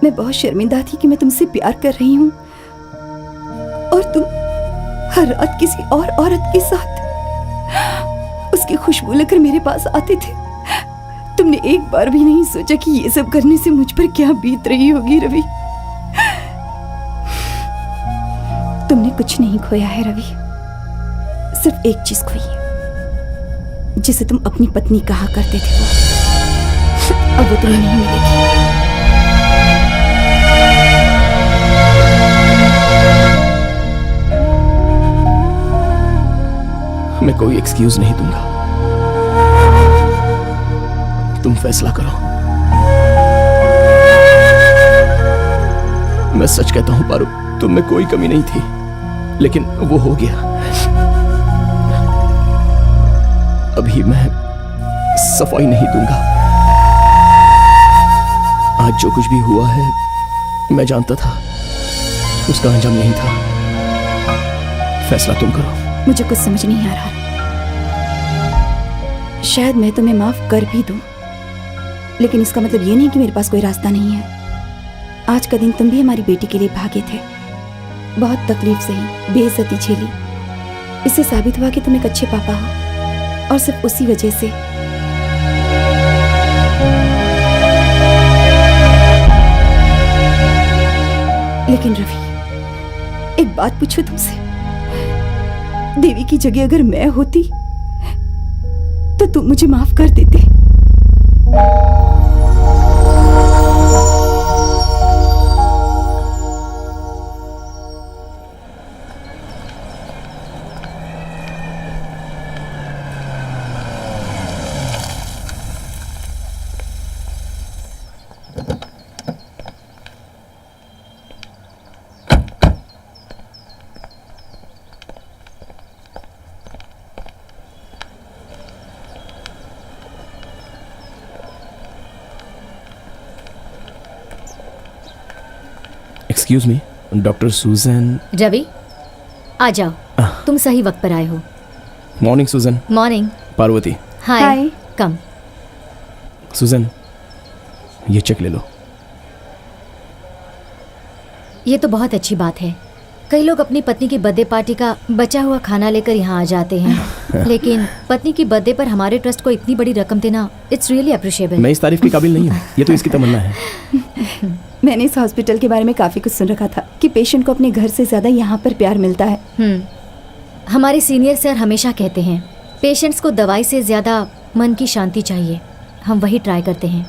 मैं बहुत शर्मिंदा थी कि मैं तुमसे प्यार कर रही हूँ और तुम हर रात किसी और औरत के साथ उसकी खुशबू लेकर मेरे पास आते थे। तुमने एक बार भी नहीं सोचा कि ये सब करने से मुझ पर क्या बीत रही होगी रवि। तुमने कुछ नहीं खोया है रवि, सिर्फ एक चीज खोई जिसे तुम अपनी पत्नी कहा करते थे। अब वो तुम्हें नहीं मिलेगी। मैं कोई एक्सक्यूज नहीं दूंगा। तुम फैसला करो। मैं सच कहता हूं पारू, तुम में कोई कमी नहीं थी, लेकिन वो हो गया। अभी मैं सफाई नहीं दूंगा। आज जो कुछ भी हुआ है मैं जानता था उसका अंजाम यही था। फैसला तुम करो। मुझे कुछ समझ नहीं आ रहा। शायद मैं तुम्हें माफ कर भी दूं, लेकिन इसका मतलब ये नहीं कि मेरे पास कोई रास्ता नहीं है। आज का दिन तुम भी हमारी बेटी के लिए भागे थे। बहुत तकलीफ सही, बेइज्जती झेली। इससे साबित हुआ कि तुम एक अच्छे पापा हो, और सिर्फ उसी वजह से। लेकिन रवि, एक बात पूछूं तुमसे। देवी की जगह अगर मैं होती तो तुम मुझे माफ कर देते। एक्सक्यूज मी, डॉक्टर सुजन। रवि, आ जाओ। तुम सही वक्त पर आए हो। मॉर्निंग सुजन। मॉर्निंग। पार्वती। हाय। कम। सुजन, ये चेक ले लो। ये तो बहुत अच्छी बात है। कई लोग अपनी पत्नी की बर्थडे पार्टी का बचा हुआ खाना लेकर यहाँ आ जाते हैं, लेकिन पत्नी की बर्थडे पर हमारे ट्रस्ट को इतनी बड़ी रकम देना, इट्स रियली अप्रिशिएबल। मैं इस तारीफ के काबिल नहीं हूँ, ये तो इसकी तमन्ना है। मैंने इस हॉस्पिटल के बारे में काफी कुछ सुन रखा था कि पेशेंट को अपने घर से ज्यादा यहाँ पर प्यार मिलता है। हमारे सीनियर सर हमेशा कहते हैं पेशेंट्स को दवाई से ज्यादा मन की शांति चाहिए। हम वही ट्राई करते हैं।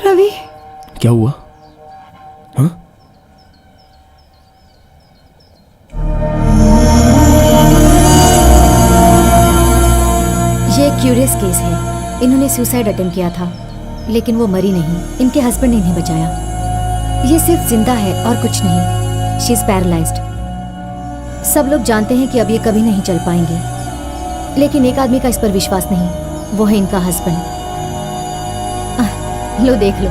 रवि, क्या हुआ? हाँ? ये एक क्यूरियस केस है। इन्होंने सुसाइड अटेम्प्ट किया था, लेकिन वो मरी नहीं। इनके हस्बैंड ने इन्हें बचाया। ये सिर्फ जिंदा है और कुछ नहीं। She is paralysed. सब लोग जानते हैं कि अब ये कभी नहीं चल पाएंगे, लेकिन एक आदमी का इस पर विश्वास नहीं। वो है इनका हस्बैंड। लो देख लो,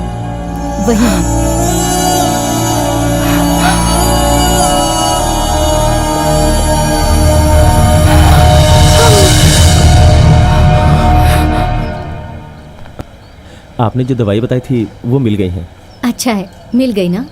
वही है। आपने जो दवाई बताई थी वो मिल गई है। अच्छा है, मिल गई ना?